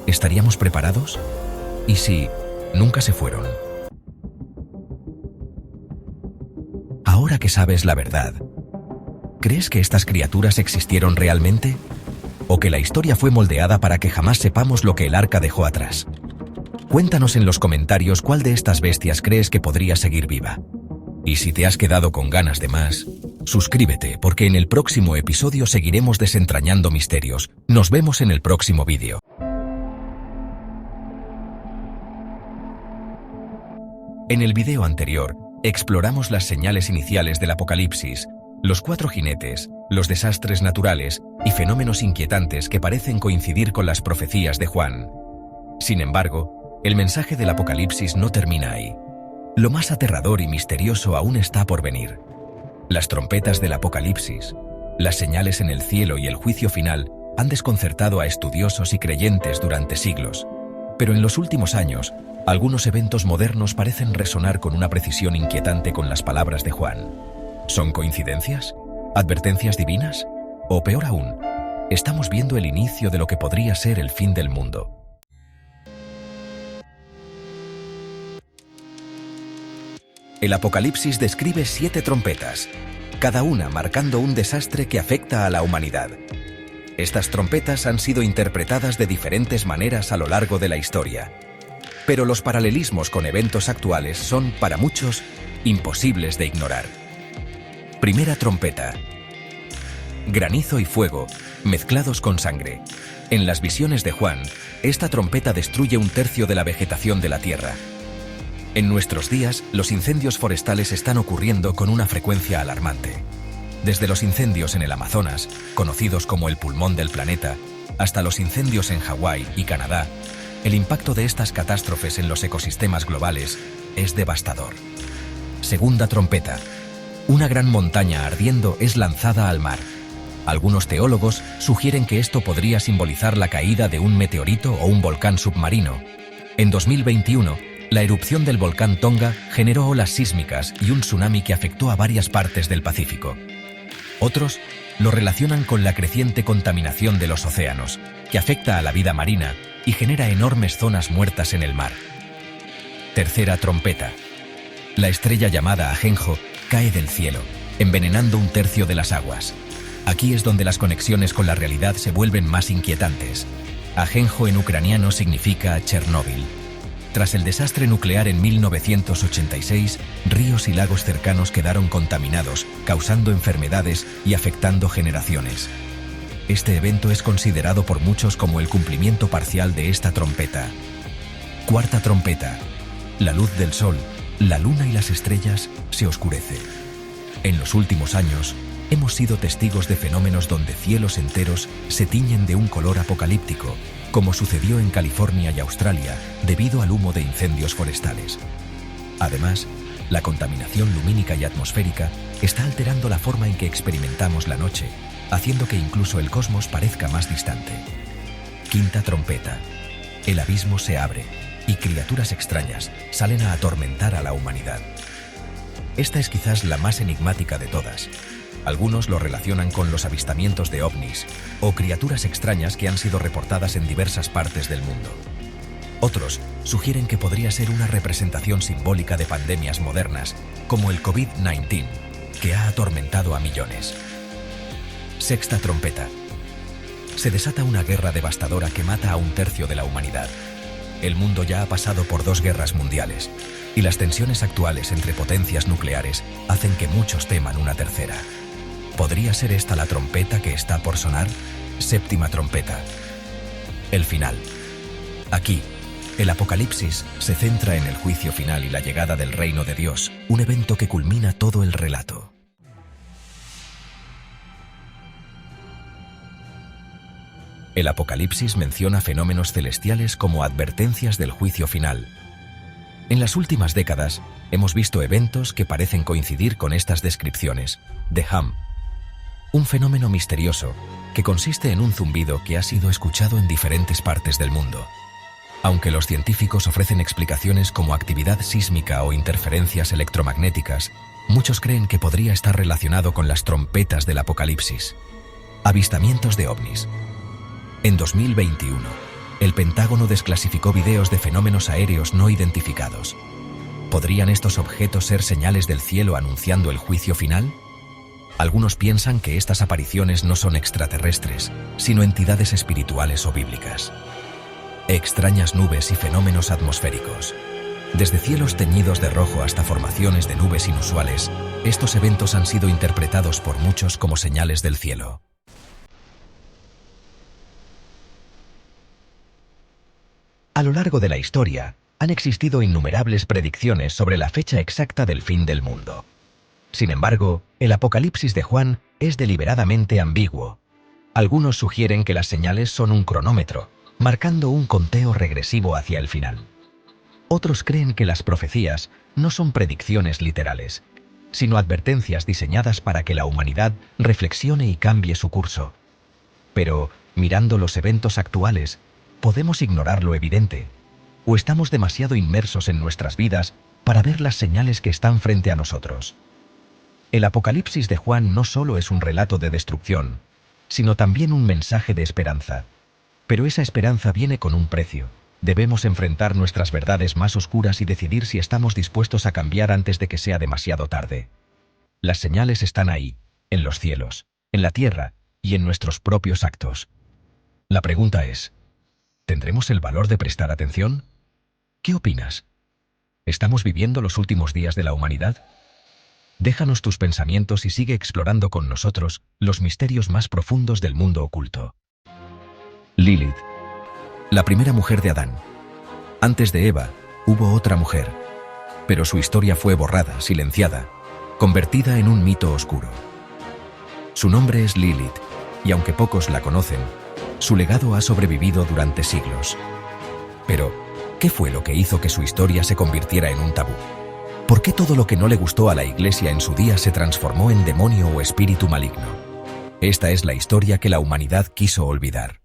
¿Estaríamos preparados? ¿Y si nunca se fueron? Ahora que sabes la verdad, ¿crees que estas criaturas existieron realmente? ¿O que la historia fue moldeada para que jamás sepamos lo que el arca dejó atrás? Cuéntanos en los comentarios cuál de estas bestias crees que podría seguir viva. Y si te has quedado con ganas de más, Suscríbete porque en el próximo episodio seguiremos desentrañando misterios. Nos vemos en el próximo vídeo. En el video anterior, exploramos las señales iniciales del Apocalipsis, los 4 jinetes, los desastres naturales y fenómenos inquietantes que parecen coincidir con las profecías de Juan. Sin embargo, el mensaje del Apocalipsis no termina ahí. Lo más aterrador y misterioso aún está por venir. Las trompetas del Apocalipsis, las señales en el cielo y el juicio final han desconcertado a estudiosos y creyentes durante siglos. Pero en los últimos años, algunos eventos modernos parecen resonar con una precisión inquietante con las palabras de Juan. ¿Son coincidencias? ¿Advertencias divinas? O peor aún, estamos viendo el inicio de lo que podría ser el fin del mundo. El Apocalipsis describe 7 trompetas, cada una marcando un desastre que afecta a la humanidad. Estas trompetas han sido interpretadas de diferentes maneras a lo largo de la historia. Pero los paralelismos con eventos actuales son, para muchos, imposibles de ignorar. Primera trompeta. Granizo y fuego, mezclados con sangre. En las visiones de Juan, esta trompeta destruye 1/3 de la vegetación de la tierra. En nuestros días, los incendios forestales están ocurriendo con una frecuencia alarmante. Desde los incendios en el Amazonas, conocidos como el pulmón del planeta, hasta los incendios en Hawái y Canadá, el impacto de estas catástrofes en los ecosistemas globales es devastador. Segunda trompeta. Una gran montaña ardiendo es lanzada al mar. Algunos teólogos sugieren que esto podría simbolizar la caída de un meteorito o un volcán submarino. En 2021, la erupción del volcán Tonga generó olas sísmicas y un tsunami que afectó a varias partes del Pacífico. Otros lo relacionan con la creciente contaminación de los océanos, que afecta a la vida marina y genera enormes zonas muertas en el mar. Tercera trompeta. La estrella llamada Ajenjo cae del cielo, envenenando 1/3 de las aguas. Aquí es donde las conexiones con la realidad se vuelven más inquietantes. Ajenjo en ucraniano significa Chernóbil. Tras el desastre nuclear en 1986, ríos y lagos cercanos quedaron contaminados, causando enfermedades y afectando generaciones. Este evento es considerado por muchos como el cumplimiento parcial de esta trompeta. Cuarta trompeta. La luz del sol, la luna y las estrellas se oscurece. En los últimos años, hemos sido testigos de fenómenos donde cielos enteros se tiñen de un color apocalíptico, como sucedió en California y Australia debido al humo de incendios forestales. Además, la contaminación lumínica y atmosférica está alterando la forma en que experimentamos la noche, haciendo que incluso el cosmos parezca más distante. Quinta trompeta. El abismo se abre y criaturas extrañas salen a atormentar a la humanidad. Esta es quizás la más enigmática de todas. Algunos lo relacionan con los avistamientos de ovnis o criaturas extrañas que han sido reportadas en diversas partes del mundo. Otros sugieren que podría ser una representación simbólica de pandemias modernas, como el COVID-19, que ha atormentado a millones. Sexta trompeta. Se desata una guerra devastadora que mata a 1/3 de la humanidad. El mundo ya ha pasado por 2 guerras mundiales, y las tensiones actuales entre potencias nucleares hacen que muchos teman una tercera. ¿Podría ser esta la trompeta que está por sonar? Séptima trompeta. El final. Aquí, el Apocalipsis se centra en el juicio final y la llegada del reino de Dios, un evento que culmina todo el relato. El Apocalipsis menciona fenómenos celestiales como advertencias del juicio final. En las últimas décadas, hemos visto eventos que parecen coincidir con estas descripciones. The Hum, un fenómeno misterioso que consiste en un zumbido que ha sido escuchado en diferentes partes del mundo. Aunque los científicos ofrecen explicaciones como actividad sísmica o interferencias electromagnéticas, muchos creen que podría estar relacionado con las trompetas del Apocalipsis. Avistamientos de ovnis. En 2021, el Pentágono desclasificó videos de fenómenos aéreos no identificados. ¿Podrían estos objetos ser señales del cielo anunciando el juicio final? Algunos piensan que estas apariciones no son extraterrestres, sino entidades espirituales o bíblicas. Extrañas nubes y fenómenos atmosféricos. Desde cielos teñidos de rojo hasta formaciones de nubes inusuales, estos eventos han sido interpretados por muchos como señales del cielo. A lo largo de la historia, han existido innumerables predicciones sobre la fecha exacta del fin del mundo. Sin embargo, el Apocalipsis de Juan es deliberadamente ambiguo. Algunos sugieren que las señales son un cronómetro, marcando un conteo regresivo hacia el final. Otros creen que las profecías no son predicciones literales, sino advertencias diseñadas para que la humanidad reflexione y cambie su curso. Pero, mirando los eventos actuales, ¿podemos ignorar lo evidente? ¿O estamos demasiado inmersos en nuestras vidas para ver las señales que están frente a nosotros? El Apocalipsis de Juan no solo es un relato de destrucción, sino también un mensaje de esperanza. Pero esa esperanza viene con un precio. Debemos enfrentar nuestras verdades más oscuras y decidir si estamos dispuestos a cambiar antes de que sea demasiado tarde. Las señales están ahí, en los cielos, en la tierra y en nuestros propios actos. La pregunta es, ¿tendremos el valor de prestar atención? ¿Qué opinas? ¿Estamos viviendo los últimos días de la humanidad? Déjanos tus pensamientos y sigue explorando con nosotros los misterios más profundos del mundo oculto. Lilith, la primera mujer de Adán. Antes de Eva, hubo otra mujer, pero su historia fue borrada, silenciada, convertida en un mito oscuro. Su nombre es Lilith, y aunque pocos la conocen, su legado ha sobrevivido durante siglos. Pero, ¿qué fue lo que hizo que su historia se convirtiera en un tabú? ¿Por qué todo lo que no le gustó a la Iglesia en su día se transformó en demonio o espíritu maligno? Esta es la historia que la humanidad quiso olvidar.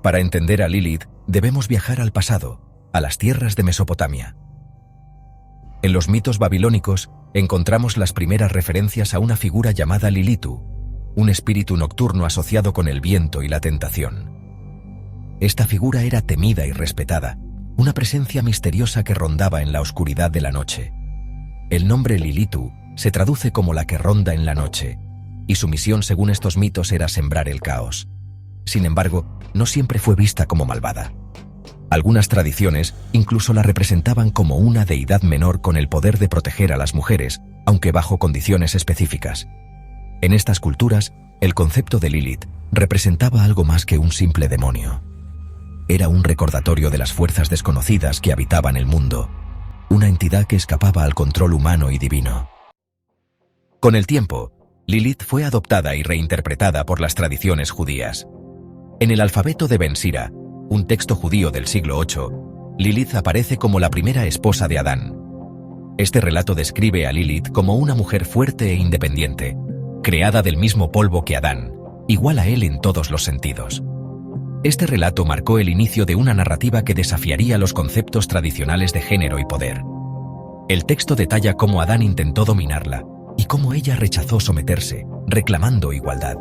Para entender a Lilith, debemos viajar al pasado, a las tierras de Mesopotamia. En los mitos babilónicos, encontramos las primeras referencias a una figura llamada Lilitu, un espíritu nocturno asociado con el viento y la tentación. Esta figura era temida y respetada, una presencia misteriosa que rondaba en la oscuridad de la noche. El nombre Lilitu se traduce como la que ronda en la noche, y su misión según estos mitos era sembrar el caos. Sin embargo, no siempre fue vista como malvada. Algunas tradiciones incluso la representaban como una deidad menor con el poder de proteger a las mujeres, aunque bajo condiciones específicas. En estas culturas, el concepto de Lilith representaba algo más que un simple demonio. Era un recordatorio de las fuerzas desconocidas que habitaban el mundo, una entidad que escapaba al control humano y divino. Con el tiempo, Lilith fue adoptada y reinterpretada por las tradiciones judías. En el alfabeto de Ben Sira, un texto judío del siglo VIII, Lilith aparece como la primera esposa de Adán. Este relato describe a Lilith como una mujer fuerte e independiente, creada del mismo polvo que Adán, igual a él en todos los sentidos. Este relato marcó el inicio de una narrativa que desafiaría los conceptos tradicionales de género y poder. El texto detalla cómo Adán intentó dominarla y cómo ella rechazó someterse, reclamando igualdad.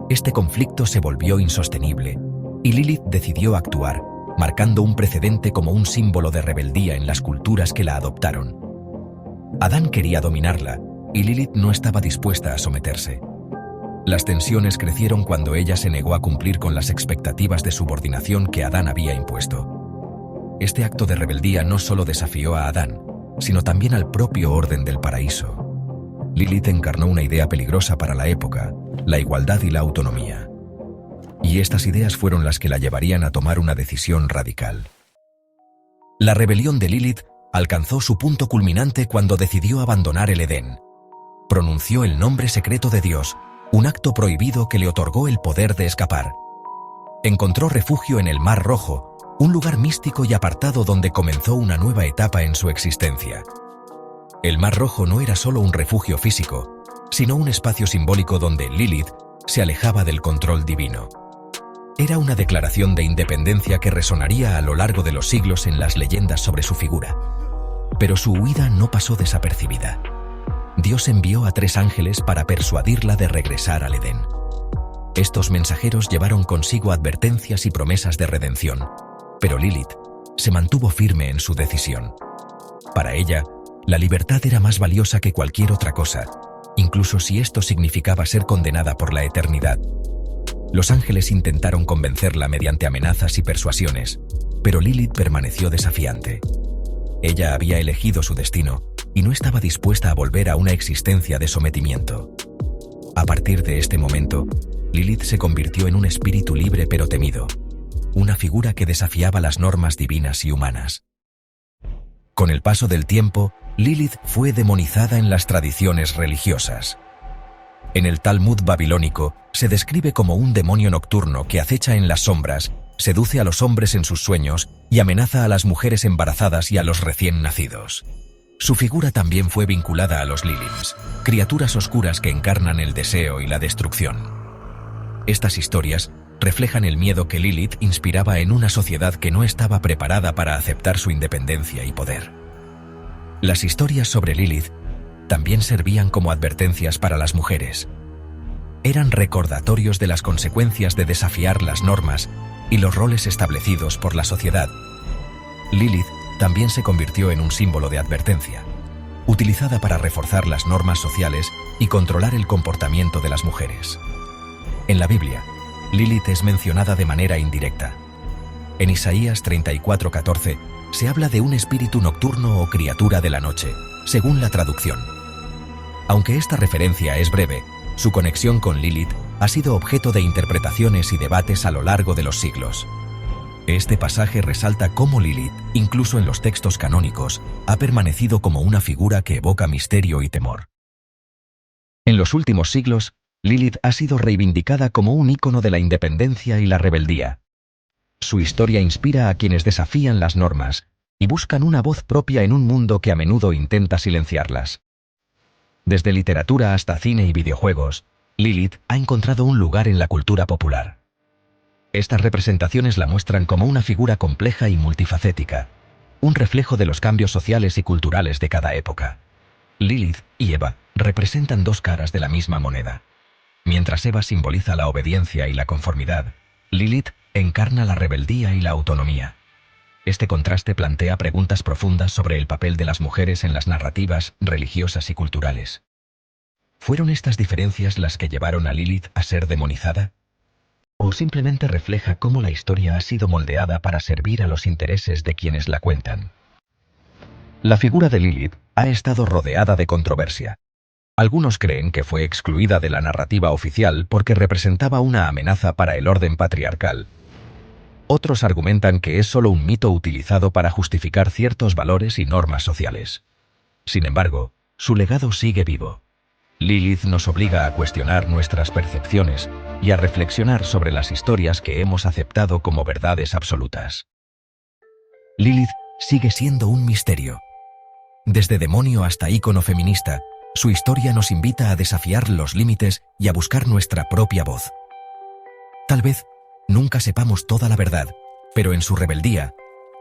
Este conflicto se volvió insostenible, y Lilith decidió actuar, marcando un precedente como un símbolo de rebeldía en las culturas que la adoptaron. Adán quería dominarla, y Lilith no estaba dispuesta a someterse. Las tensiones crecieron cuando ella se negó a cumplir con las expectativas de subordinación que Adán había impuesto. Este acto de rebeldía no solo desafió a Adán, sino también al propio orden del paraíso. Lilith encarnó una idea peligrosa para la época, la igualdad y la autonomía. Y estas ideas fueron las que la llevarían a tomar una decisión radical. La rebelión de Lilith alcanzó su punto culminante cuando decidió abandonar el Edén. Pronunció el nombre secreto de Dios, un acto prohibido que le otorgó el poder de escapar. Encontró refugio en el Mar Rojo, un lugar místico y apartado donde comenzó una nueva etapa en su existencia. El Mar Rojo no era solo un refugio físico, sino un espacio simbólico donde Lilith se alejaba del control divino. Era una declaración de independencia que resonaría a lo largo de los siglos en las leyendas sobre su figura. Pero su huida no pasó desapercibida. Dios envió a 3 ángeles para persuadirla de regresar al Edén. Estos mensajeros llevaron consigo advertencias y promesas de redención, pero Lilith se mantuvo firme en su decisión. Para ella, la libertad era más valiosa que cualquier otra cosa, incluso si esto significaba ser condenada por la eternidad. Los ángeles intentaron convencerla mediante amenazas y persuasiones, pero Lilith permaneció desafiante. Ella había elegido su destino y no estaba dispuesta a volver a una existencia de sometimiento. A partir de este momento, Lilith se convirtió en un espíritu libre pero temido, una figura que desafiaba las normas divinas y humanas. Con el paso del tiempo, Lilith fue demonizada en las tradiciones religiosas. En el Talmud babilónico se describe como un demonio nocturno que acecha en las sombras, seduce a los hombres en sus sueños y amenaza a las mujeres embarazadas y a los recién nacidos. Su figura también fue vinculada a los Lilims, criaturas oscuras que encarnan el deseo y la destrucción. Estas historias reflejan el miedo que Lilith inspiraba en una sociedad que no estaba preparada para aceptar su independencia y poder. Las historias sobre Lilith también servían como advertencias para las mujeres. Eran recordatorios de las consecuencias de desafiar las normas y los roles establecidos por la sociedad. Lilith también se convirtió en un símbolo de advertencia, utilizada para reforzar las normas sociales y controlar el comportamiento de las mujeres. En la Biblia, Lilith es mencionada de manera indirecta. En Isaías 34:14 se habla de un espíritu nocturno o criatura de la noche, según la traducción. Aunque esta referencia es breve, su conexión con Lilith ha sido objeto de interpretaciones y debates a lo largo de los siglos. Este pasaje resalta cómo Lilith, incluso en los textos canónicos, ha permanecido como una figura que evoca misterio y temor. En los últimos siglos, Lilith ha sido reivindicada como un ícono de la independencia y la rebeldía. Su historia inspira a quienes desafían las normas y buscan una voz propia en un mundo que a menudo intenta silenciarlas. Desde literatura hasta cine y videojuegos, Lilith ha encontrado un lugar en la cultura popular. Estas representaciones la muestran como una figura compleja y multifacética, un reflejo de los cambios sociales y culturales de cada época. Lilith y Eva representan dos caras de la misma moneda. Mientras Eva simboliza la obediencia y la conformidad, Lilith encarna la rebeldía y la autonomía. Este contraste plantea preguntas profundas sobre el papel de las mujeres en las narrativas religiosas y culturales. ¿Fueron estas diferencias las que llevaron a Lilith a ser demonizada? ¿O simplemente refleja cómo la historia ha sido moldeada para servir a los intereses de quienes la cuentan? La figura de Lilith ha estado rodeada de controversia. Algunos creen que fue excluida de la narrativa oficial porque representaba una amenaza para el orden patriarcal. Otros argumentan que es solo un mito utilizado para justificar ciertos valores y normas sociales. Sin embargo, su legado sigue vivo. Lilith nos obliga a cuestionar nuestras percepciones y a reflexionar sobre las historias que hemos aceptado como verdades absolutas. Lilith sigue siendo un misterio. Desde demonio hasta ícono feminista, su historia nos invita a desafiar los límites y a buscar nuestra propia voz. Tal vez nunca sepamos toda la verdad, pero en su rebeldía,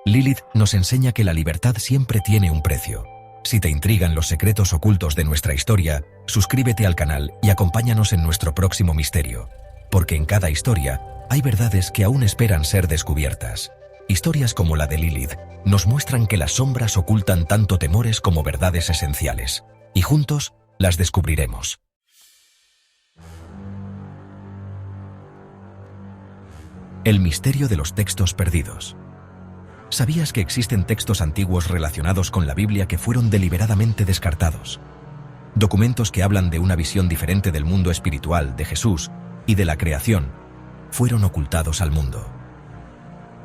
Lilith nos enseña que la libertad siempre tiene un precio. Si te intrigan los secretos ocultos de nuestra historia, suscríbete al canal y acompáñanos en nuestro próximo misterio, porque en cada historia hay verdades que aún esperan ser descubiertas. Historias como la de Lilith nos muestran que las sombras ocultan tanto temores como verdades esenciales, y juntos las descubriremos. El misterio de los textos perdidos. ¿Sabías que existen textos antiguos relacionados con la Biblia que fueron deliberadamente descartados? Documentos que hablan de una visión diferente del mundo espiritual, de Jesús y de la creación, fueron ocultados al mundo.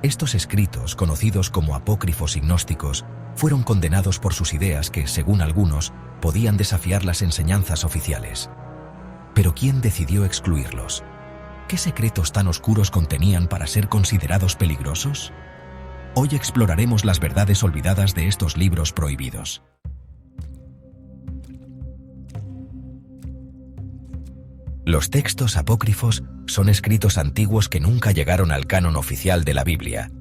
Estos escritos, conocidos como apócrifos y gnósticos, fueron condenados por sus ideas que, según algunos, podían desafiar las enseñanzas oficiales. Pero ¿quién decidió excluirlos? ¿Qué secretos tan oscuros contenían para ser considerados peligrosos? Hoy exploraremos las verdades olvidadas de estos libros prohibidos. Los textos apócrifos son escritos antiguos que nunca llegaron al canon oficial de la Biblia.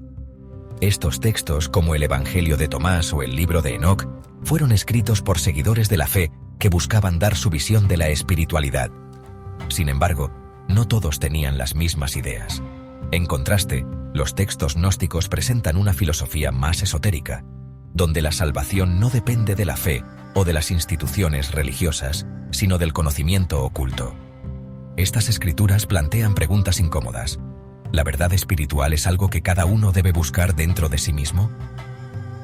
Estos textos, como el Evangelio de Tomás o el libro de Enoc, fueron escritos por seguidores de la fe que buscaban dar su visión de la espiritualidad. Sin embargo, no todos tenían las mismas ideas. En contraste, los textos gnósticos presentan una filosofía más esotérica, donde la salvación no depende de la fe o de las instituciones religiosas, sino del conocimiento oculto. Estas escrituras plantean preguntas incómodas. ¿La verdad espiritual es algo que cada uno debe buscar dentro de sí mismo?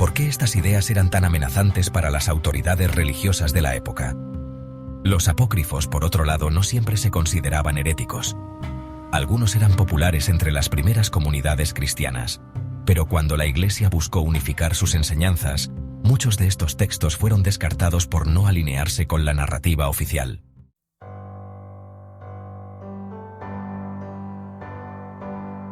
¿Por qué estas ideas eran tan amenazantes para las autoridades religiosas de la época? Los apócrifos, por otro lado, no siempre se consideraban heréticos. Algunos eran populares entre las primeras comunidades cristianas, pero cuando la Iglesia buscó unificar sus enseñanzas, muchos de estos textos fueron descartados por no alinearse con la narrativa oficial.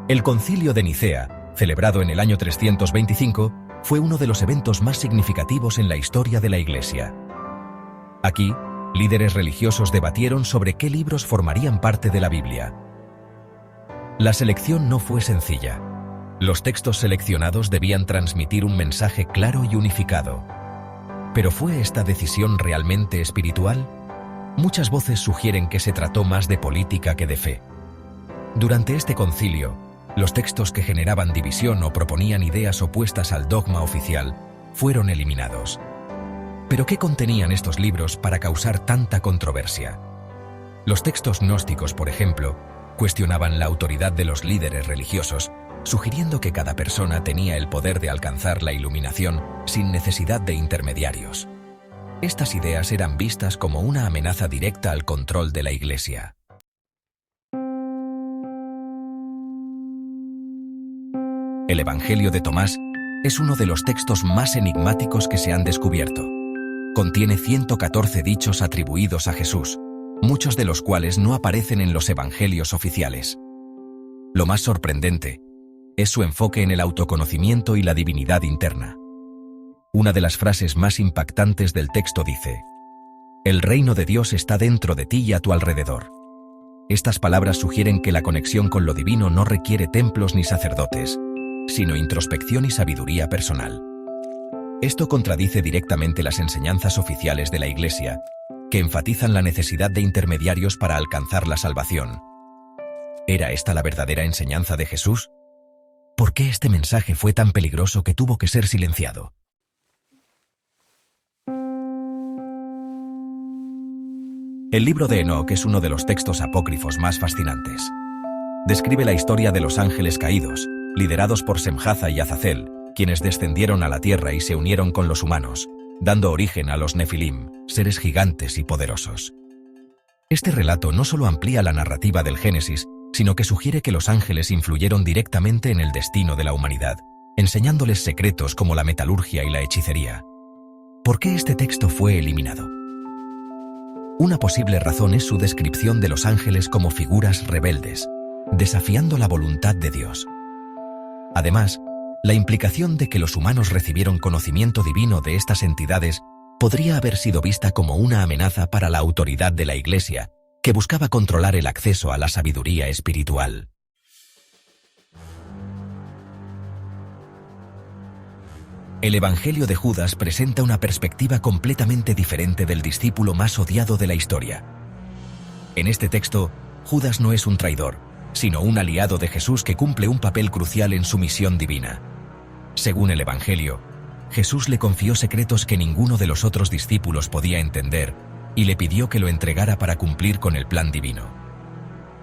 El Concilio de Nicea, celebrado en el año 325, fue uno de los eventos más significativos en la historia de la Iglesia. Aquí, líderes religiosos debatieron sobre qué libros formarían parte de la Biblia. La selección no fue sencilla. Los textos seleccionados debían transmitir un mensaje claro y unificado. ¿Pero fue esta decisión realmente espiritual? Muchas voces sugieren que se trató más de política que de fe. Durante este concilio, los textos que generaban división o proponían ideas opuestas al dogma oficial fueron eliminados. ¿Pero qué contenían estos libros para causar tanta controversia? Los textos gnósticos, por ejemplo, cuestionaban la autoridad de los líderes religiosos, sugiriendo que cada persona tenía el poder de alcanzar la iluminación sin necesidad de intermediarios. Estas ideas eran vistas como una amenaza directa al control de la Iglesia. El Evangelio de Tomás es uno de los textos más enigmáticos que se han descubierto. Contiene 114 dichos atribuidos a Jesús, muchos de los cuales no aparecen en los evangelios oficiales. Lo más sorprendente es su enfoque en el autoconocimiento y la divinidad interna. Una de las frases más impactantes del texto dice: «El reino de Dios está dentro de ti y a tu alrededor». Estas palabras sugieren que la conexión con lo divino no requiere templos ni sacerdotes, sino introspección y sabiduría personal. Esto contradice directamente las enseñanzas oficiales de la Iglesia, que enfatizan la necesidad de intermediarios para alcanzar la salvación. ¿Era esta la verdadera enseñanza de Jesús? ¿Por qué este mensaje fue tan peligroso que tuvo que ser silenciado? El libro de Enoc es uno de los textos apócrifos más fascinantes. Describe la historia de los ángeles caídos, liderados por Semjaza y Azazel, quienes descendieron a la tierra y se unieron con los humanos, dando origen a los Nefilim, seres gigantes y poderosos. Este relato no solo amplía la narrativa del Génesis, sino que sugiere que los ángeles influyeron directamente en el destino de la humanidad, enseñándoles secretos como la metalurgia y la hechicería. ¿Por qué este texto fue eliminado? Una posible razón es su descripción de los ángeles como figuras rebeldes, desafiando la voluntad de Dios. Además, la implicación de que los humanos recibieron conocimiento divino de estas entidades podría haber sido vista como una amenaza para la autoridad de la Iglesia, que buscaba controlar el acceso a la sabiduría espiritual. El Evangelio de Judas presenta una perspectiva completamente diferente del discípulo más odiado de la historia. En este texto, Judas no es un traidor, sino un aliado de Jesús que cumple un papel crucial en su misión divina. Según el Evangelio, Jesús le confió secretos que ninguno de los otros discípulos podía entender y le pidió que lo entregara para cumplir con el plan divino.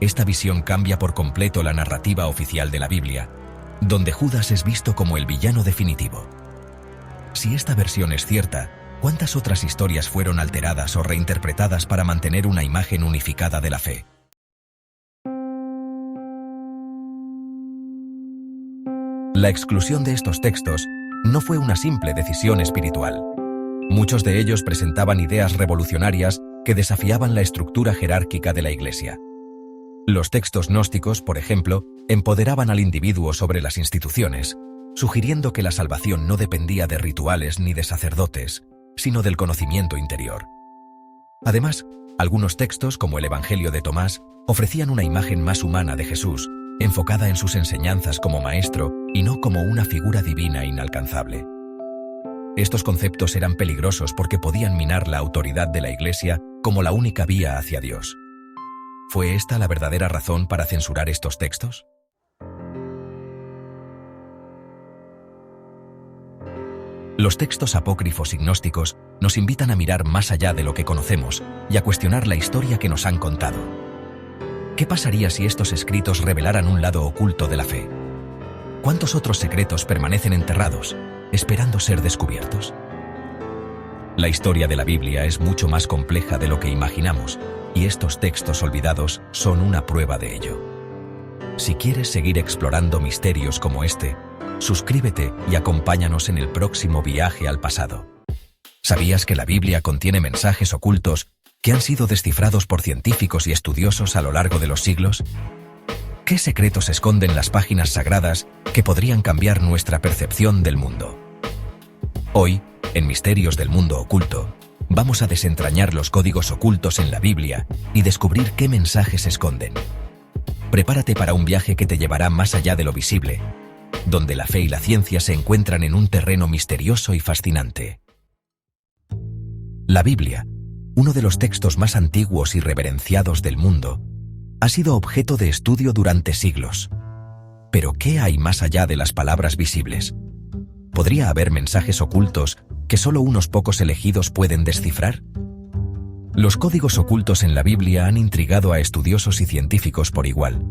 Esta visión cambia por completo la narrativa oficial de la Biblia, donde Judas es visto como el villano definitivo. Si esta versión es cierta, ¿cuántas otras historias fueron alteradas o reinterpretadas para mantener una imagen unificada de la fe? La exclusión de estos textos no fue una simple decisión espiritual. Muchos de ellos presentaban ideas revolucionarias que desafiaban la estructura jerárquica de la Iglesia. Los textos gnósticos, por ejemplo, empoderaban al individuo sobre las instituciones, sugiriendo que la salvación no dependía de rituales ni de sacerdotes, sino del conocimiento interior. Además, algunos textos, como el Evangelio de Tomás, ofrecían una imagen más humana de Jesús, enfocada en sus enseñanzas como maestro y no como una figura divina inalcanzable. Estos conceptos eran peligrosos porque podían minar la autoridad de la Iglesia como la única vía hacia Dios. ¿Fue esta la verdadera razón para censurar estos textos? Los textos apócrifos y gnósticos nos invitan a mirar más allá de lo que conocemos y a cuestionar la historia que nos han contado. ¿Qué pasaría si estos escritos revelaran un lado oculto de la fe? ¿Cuántos otros secretos permanecen enterrados? esperando ser descubiertos? La historia de la Biblia es mucho más compleja de lo que imaginamos, y estos textos olvidados son una prueba de ello. Si quieres seguir explorando misterios como este, suscríbete y acompáñanos en el próximo viaje al pasado. ¿Sabías que la Biblia contiene mensajes ocultos que han sido descifrados por científicos y estudiosos a lo largo de los siglos? ¿Qué secretos esconden las páginas sagradas que podrían cambiar nuestra percepción del mundo? Hoy, en Misterios del Mundo Oculto, vamos a desentrañar los códigos ocultos en la Biblia y descubrir qué mensajes esconden. Prepárate para un viaje que te llevará más allá de lo visible, donde la fe y la ciencia se encuentran en un terreno misterioso y fascinante. La Biblia, uno de los textos más antiguos y reverenciados del mundo, ha sido objeto de estudio durante siglos. Pero ¿qué hay más allá de las palabras visibles? ¿Podría haber mensajes ocultos que solo unos pocos elegidos pueden descifrar? Los códigos ocultos en la Biblia han intrigado a estudiosos y científicos por igual.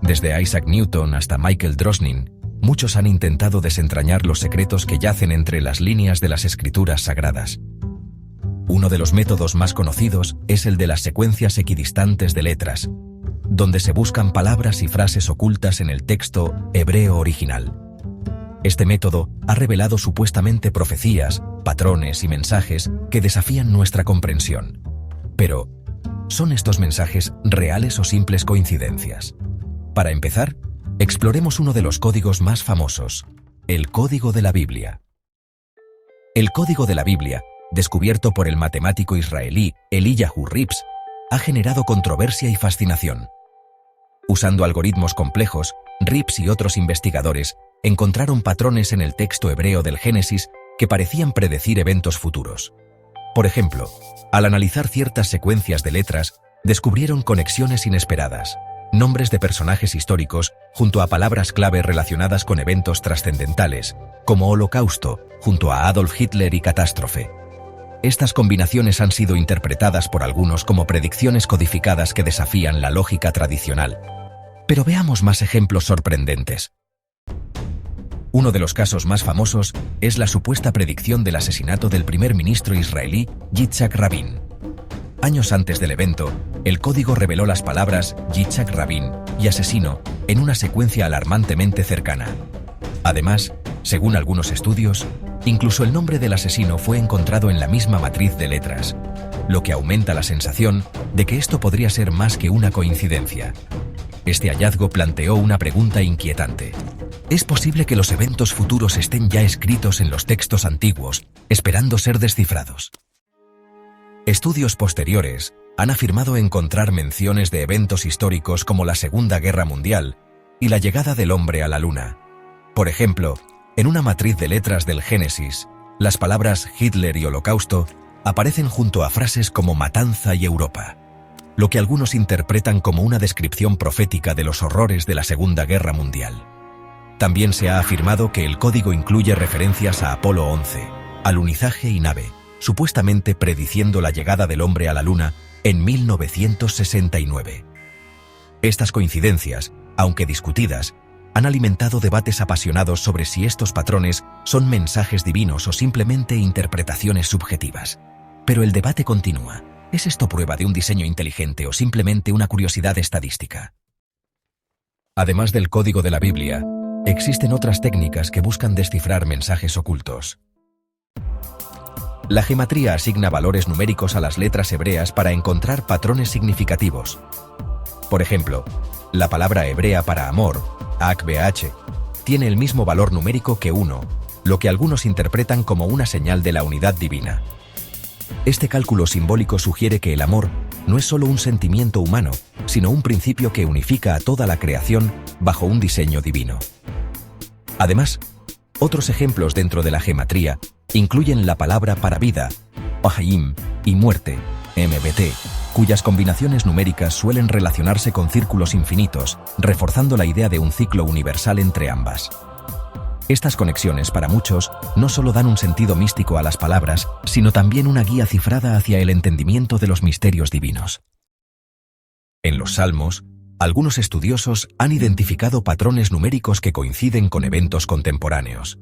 Desde Isaac Newton hasta Michael Drosnin, muchos han intentado desentrañar los secretos que yacen entre las líneas de las escrituras sagradas. Uno de los métodos más conocidos es el de las secuencias equidistantes de letras, donde se buscan palabras y frases ocultas en el texto hebreo original. Este método ha revelado supuestamente profecías, patrones y mensajes que desafían nuestra comprensión. Pero, ¿son estos mensajes reales o simples coincidencias? Para empezar, exploremos uno de los códigos más famosos, el Código de la Biblia. El Código de la Biblia, descubierto por el matemático israelí Eliyahu Rips, ha generado controversia y fascinación. Usando algoritmos complejos, Rips y otros investigadores encontraron patrones en el texto hebreo del Génesis que parecían predecir eventos futuros. Por ejemplo, al analizar ciertas secuencias de letras, descubrieron conexiones inesperadas, nombres de personajes históricos junto a palabras clave relacionadas con eventos trascendentales, como Holocausto, junto a Adolf Hitler y catástrofe. Estas combinaciones han sido interpretadas por algunos como predicciones codificadas que desafían la lógica tradicional. Pero veamos más ejemplos sorprendentes. Uno de los casos más famosos es la supuesta predicción del asesinato del primer ministro israelí Yitzhak Rabin. Años antes del evento, el código reveló las palabras Yitzhak Rabin y asesino en una secuencia alarmantemente cercana. Además, según algunos estudios, incluso el nombre del asesino fue encontrado en la misma matriz de letras, lo que aumenta la sensación de que esto podría ser más que una coincidencia. Este hallazgo planteó una pregunta inquietante. ¿Es posible que los eventos futuros estén ya escritos en los textos antiguos, esperando ser descifrados? Estudios posteriores han afirmado encontrar menciones de eventos históricos como la Segunda Guerra Mundial y la llegada del hombre a la Luna. Por ejemplo, en una matriz de letras del Génesis, las palabras Hitler y Holocausto aparecen junto a frases como matanza y Europa, lo que algunos interpretan como una descripción profética de los horrores de la Segunda Guerra Mundial. También se ha afirmado que el código incluye referencias a Apolo 11, alunizaje y nave, supuestamente prediciendo la llegada del hombre a la Luna en 1969. Estas coincidencias, aunque discutidas, han alimentado debates apasionados sobre si estos patrones son mensajes divinos o simplemente interpretaciones subjetivas. Pero el debate continúa. ¿Es esto prueba de un diseño inteligente o simplemente una curiosidad estadística? Además del código de la Biblia, existen otras técnicas que buscan descifrar mensajes ocultos. La gematría asigna valores numéricos a las letras hebreas para encontrar patrones significativos. Por ejemplo, la palabra hebrea para amor, HBH, tiene el mismo valor numérico que 1, lo que algunos interpretan como una señal de la unidad divina. Este cálculo simbólico sugiere que el amor no es solo un sentimiento humano, sino un principio que unifica a toda la creación bajo un diseño divino. Además, otros ejemplos dentro de la gematría incluyen la palabra para vida, Ahim, y muerte, MBT, cuyas combinaciones numéricas suelen relacionarse con círculos infinitos, reforzando la idea de un ciclo universal entre ambas. Estas conexiones para muchos no solo dan un sentido místico a las palabras, sino también una guía cifrada hacia el entendimiento de los misterios divinos. En los Salmos, algunos estudiosos han identificado patrones numéricos que coinciden con eventos contemporáneos.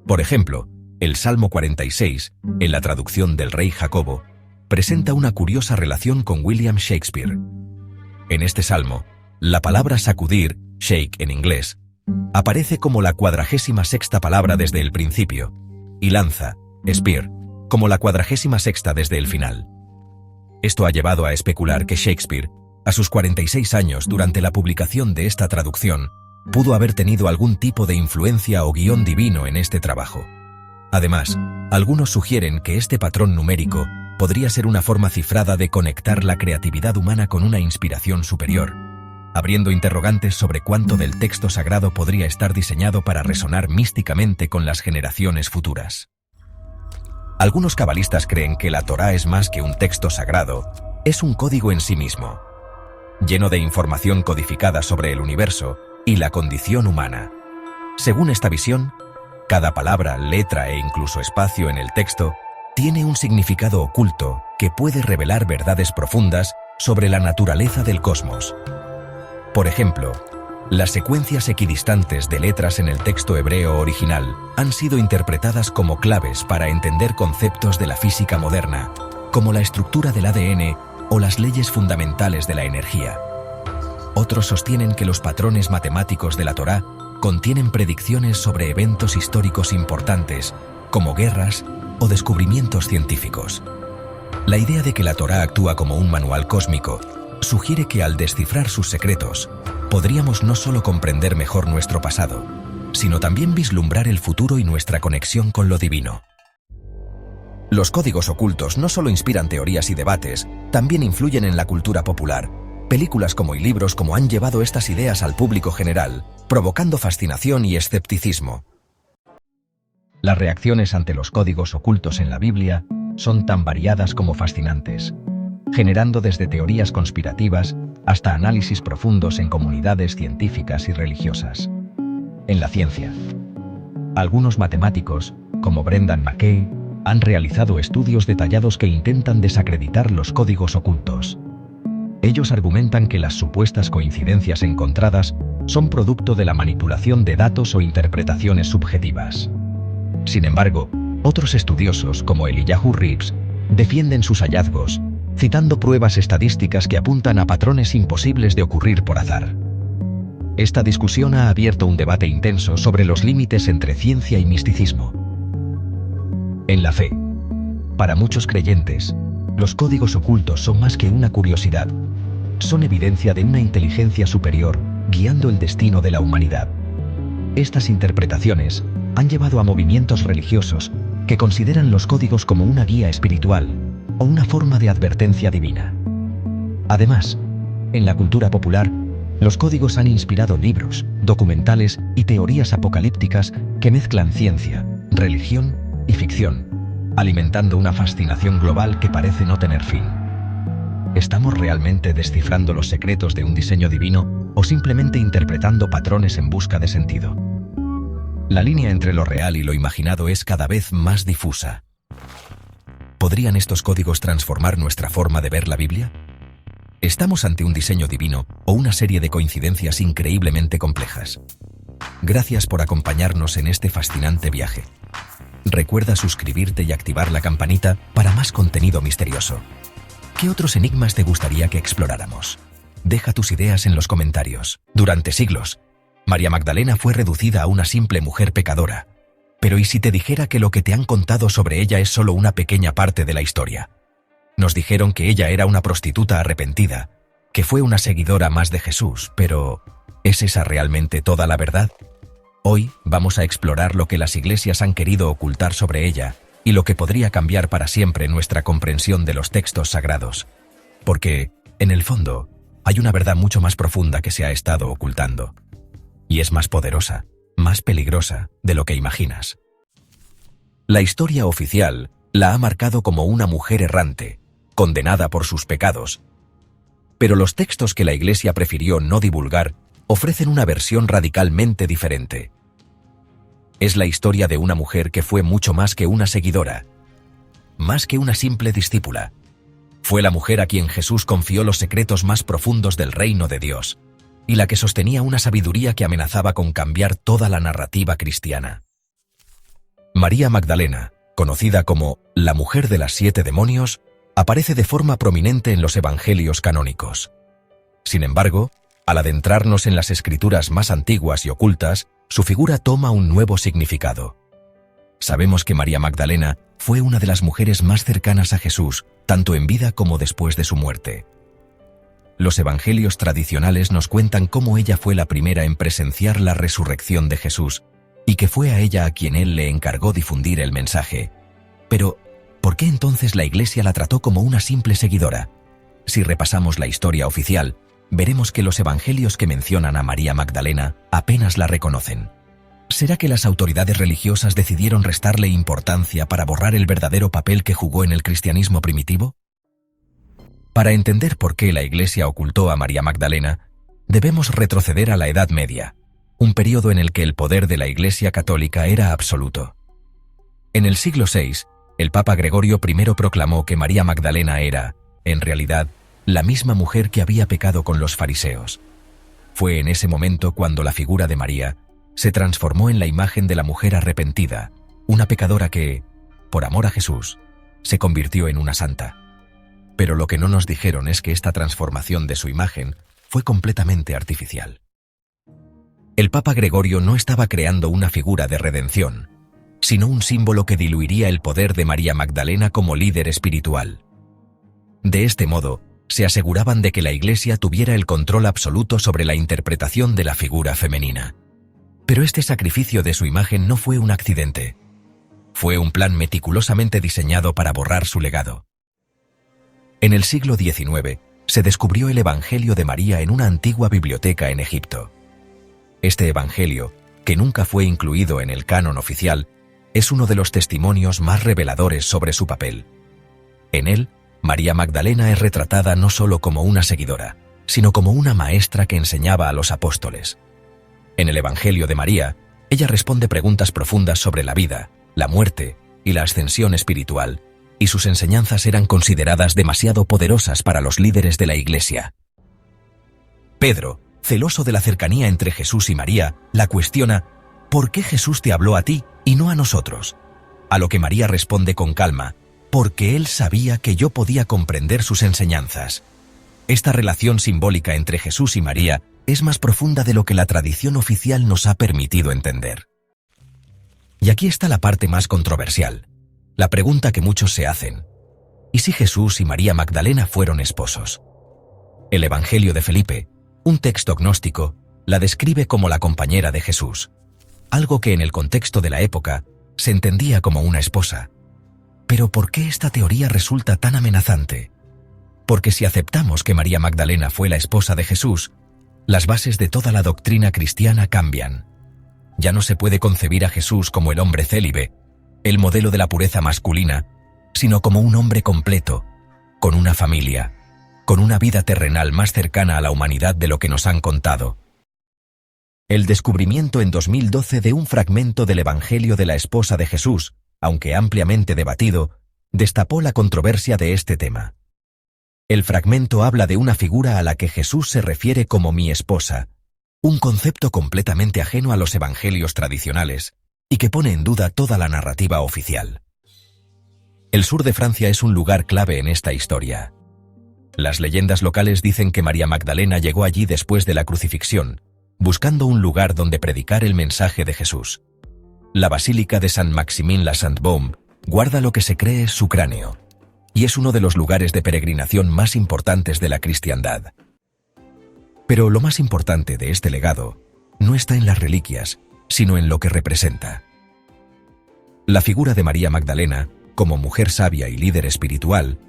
Por ejemplo, el Salmo 46, en la traducción del Rey Jacobo, presenta una curiosa relación con William Shakespeare. En este salmo, la palabra sacudir, shake en inglés, aparece como la 46ª palabra desde el principio, y lanza, spear, como la 46ª desde el final. Esto ha llevado a especular que Shakespeare, a sus 46 años durante la publicación de esta traducción, pudo haber tenido algún tipo de influencia o guión divino en este trabajo. Además, algunos sugieren que este patrón numérico podría ser una forma cifrada de conectar la creatividad humana con una inspiración superior, abriendo interrogantes sobre cuánto del texto sagrado podría estar diseñado para resonar místicamente con las generaciones futuras. Algunos cabalistas creen que la Torá es más que un texto sagrado, es un código en sí mismo, lleno de información codificada sobre el universo y la condición humana. Según esta visión, cada palabra, letra e incluso espacio en el texto tiene un significado oculto que puede revelar verdades profundas sobre la naturaleza del cosmos. Por ejemplo, las secuencias equidistantes de letras en el texto hebreo original han sido interpretadas como claves para entender conceptos de la física moderna, como la estructura del ADN o las leyes fundamentales de la energía. Otros sostienen que los patrones matemáticos de la Torá contienen predicciones sobre eventos históricos importantes, como guerras o descubrimientos científicos. La idea de que la Torá actúa como un manual cósmico sugiere que al descifrar sus secretos, podríamos no solo comprender mejor nuestro pasado, sino también vislumbrar el futuro y nuestra conexión con lo divino. Los códigos ocultos no solo inspiran teorías y debates, también influyen en la cultura popular. Películas y libros como han llevado estas ideas al público general, provocando fascinación y escepticismo. Las reacciones ante los códigos ocultos en la Biblia son tan variadas como fascinantes, generando desde teorías conspirativas hasta análisis profundos en comunidades científicas y religiosas. En la ciencia, algunos matemáticos, como Brendan McKay, han realizado estudios detallados que intentan desacreditar los códigos ocultos. Ellos argumentan que las supuestas coincidencias encontradas son producto de la manipulación de datos o interpretaciones subjetivas. Sin embargo, otros estudiosos, como Eliyahu Reeves, defienden sus hallazgos, citando pruebas estadísticas que apuntan a patrones imposibles de ocurrir por azar. Esta discusión ha abierto un debate intenso sobre los límites entre ciencia y misticismo. En la fe, para muchos creyentes, los códigos ocultos son más que una curiosidad, son evidencia de una inteligencia superior guiando el destino de la humanidad. Estas interpretaciones han llevado a movimientos religiosos que consideran los códigos como una guía espiritual o una forma de advertencia divina. Además, en la cultura popular, los códigos han inspirado libros, documentales y teorías apocalípticas que mezclan ciencia, religión y ficción, alimentando una fascinación global que parece no tener fin. ¿Estamos realmente descifrando los secretos de un diseño divino o simplemente interpretando patrones en busca de sentido? La línea entre lo real y lo imaginado es cada vez más difusa. ¿Podrían estos códigos transformar nuestra forma de ver la Biblia? ¿Estamos ante un diseño divino o una serie de coincidencias increíblemente complejas? Gracias por acompañarnos en este fascinante viaje. Recuerda suscribirte y activar la campanita para más contenido misterioso. ¿Qué otros enigmas te gustaría que exploráramos? Deja tus ideas en los comentarios. Durante siglos, María Magdalena fue reducida a una simple mujer pecadora. Pero ¿y si te dijera que lo que te han contado sobre ella es solo una pequeña parte de la historia? Nos dijeron que ella era una prostituta arrepentida, que fue una seguidora más de Jesús, pero ¿es esa realmente toda la verdad? Hoy vamos a explorar lo que las iglesias han querido ocultar sobre ella y lo que podría cambiar para siempre nuestra comprensión de los textos sagrados. Porque, en el fondo, hay una verdad mucho más profunda que se ha estado ocultando. Y es más poderosa, más peligrosa de lo que imaginas. La historia oficial la ha marcado como una mujer errante, condenada por sus pecados. Pero los textos que la Iglesia prefirió no divulgar ofrecen una versión radicalmente diferente. Es la historia de una mujer que fue mucho más que una seguidora, más que una simple discípula. Fue la mujer a quien Jesús confió los secretos más profundos del reino de Dios, y la que sostenía una sabiduría que amenazaba con cambiar toda la narrativa cristiana. María Magdalena, conocida como la mujer de las 7 demonios, aparece de forma prominente en los evangelios canónicos. Sin embargo, al adentrarnos en las escrituras más antiguas y ocultas, su figura toma un nuevo significado. Sabemos que María Magdalena fue una de las mujeres más cercanas a Jesús, tanto en vida como después de su muerte. Los evangelios tradicionales nos cuentan cómo ella fue la primera en presenciar la resurrección de Jesús y que fue a ella a quien él le encargó difundir el mensaje. Pero, ¿por qué entonces la Iglesia la trató como una simple seguidora? Si repasamos la historia oficial, veremos que los evangelios que mencionan a María Magdalena apenas la reconocen. ¿Será que las autoridades religiosas decidieron restarle importancia para borrar el verdadero papel que jugó en el cristianismo primitivo? Para entender por qué la Iglesia ocultó a María Magdalena, debemos retroceder a la Edad Media, un período en el que el poder de la Iglesia católica era absoluto. En el siglo VI, el Papa Gregorio I proclamó que María Magdalena era, en realidad, la misma mujer que había pecado con los fariseos. Fue en ese momento cuando la figura de María se transformó en la imagen de la mujer arrepentida, una pecadora que, por amor a Jesús, se convirtió en una santa. Pero lo que no nos dijeron es que esta transformación de su imagen fue completamente artificial. El Papa Gregorio no estaba creando una figura de redención, sino un símbolo que diluiría el poder de María Magdalena como líder espiritual. De este modo, se aseguraban de que la Iglesia tuviera el control absoluto sobre la interpretación de la figura femenina. Pero este sacrificio de su imagen no fue un accidente. Fue un plan meticulosamente diseñado para borrar su legado. En el siglo XIX, se descubrió el Evangelio de María en una antigua biblioteca en Egipto. Este Evangelio, que nunca fue incluido en el canon oficial, es uno de los testimonios más reveladores sobre su papel. En él, María Magdalena es retratada no solo como una seguidora, sino como una maestra que enseñaba a los apóstoles. En el Evangelio de María, ella responde preguntas profundas sobre la vida, la muerte y la ascensión espiritual, y sus enseñanzas eran consideradas demasiado poderosas para los líderes de la Iglesia. Pedro, celoso de la cercanía entre Jesús y María, la cuestiona: ¿por qué Jesús te habló a ti y no a nosotros? A lo que María responde con calma: porque él sabía que yo podía comprender sus enseñanzas. Esta relación simbólica entre Jesús y María es más profunda de lo que la tradición oficial nos ha permitido entender. Y aquí está la parte más controversial, la pregunta que muchos se hacen: ¿y si Jesús y María Magdalena fueron esposos? El Evangelio de Felipe, un texto gnóstico, la describe como la compañera de Jesús, algo que en el contexto de la época se entendía como una esposa. Pero ¿por qué esta teoría resulta tan amenazante? Porque si aceptamos que María Magdalena fue la esposa de Jesús, las bases de toda la doctrina cristiana cambian. Ya no se puede concebir a Jesús como el hombre célibe, el modelo de la pureza masculina, sino como un hombre completo, con una familia, con una vida terrenal más cercana a la humanidad de lo que nos han contado. El descubrimiento en 2012 de un fragmento del Evangelio de la esposa de Jesús, aunque ampliamente debatido, destapó la controversia de este tema. El fragmento habla de una figura a la que Jesús se refiere como mi esposa, un concepto completamente ajeno a los evangelios tradicionales y que pone en duda toda la narrativa oficial. El sur de Francia es un lugar clave en esta historia. Las leyendas locales dicen que María Magdalena llegó allí después de la crucifixión, buscando un lugar donde predicar el mensaje de Jesús. La Basílica de Saint-Maximin-la-Sainte-Baume guarda lo que se cree es su cráneo, y es uno de los lugares de peregrinación más importantes de la cristiandad. Pero lo más importante de este legado no está en las reliquias, sino en lo que representa. La figura de María Magdalena, como mujer sabia y líder espiritual,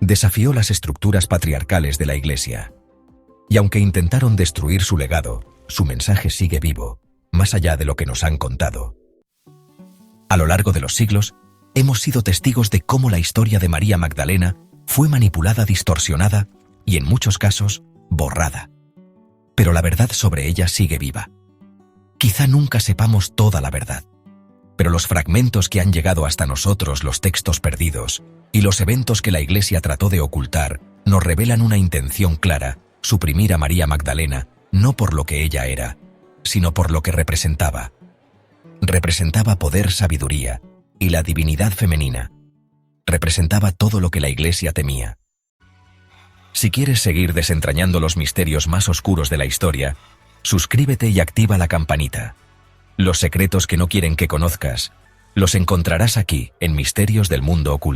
desafió las estructuras patriarcales de la Iglesia. Y aunque intentaron destruir su legado, su mensaje sigue vivo, más allá de lo que nos han contado. A lo largo de los siglos, hemos sido testigos de cómo la historia de María Magdalena fue manipulada, distorsionada y, en muchos casos, borrada. Pero la verdad sobre ella sigue viva. Quizá nunca sepamos toda la verdad, pero los fragmentos que han llegado hasta nosotros, los textos perdidos y los eventos que la Iglesia trató de ocultar, nos revelan una intención clara: suprimir a María Magdalena, no por lo que ella era, sino por lo que representaba. Representaba poder, sabiduría, y la divinidad femenina. Representaba todo lo que la Iglesia temía. Si quieres seguir desentrañando los misterios más oscuros de la historia, suscríbete y activa la campanita. Los secretos que no quieren que conozcas, los encontrarás aquí en Misterios del Mundo Oculto.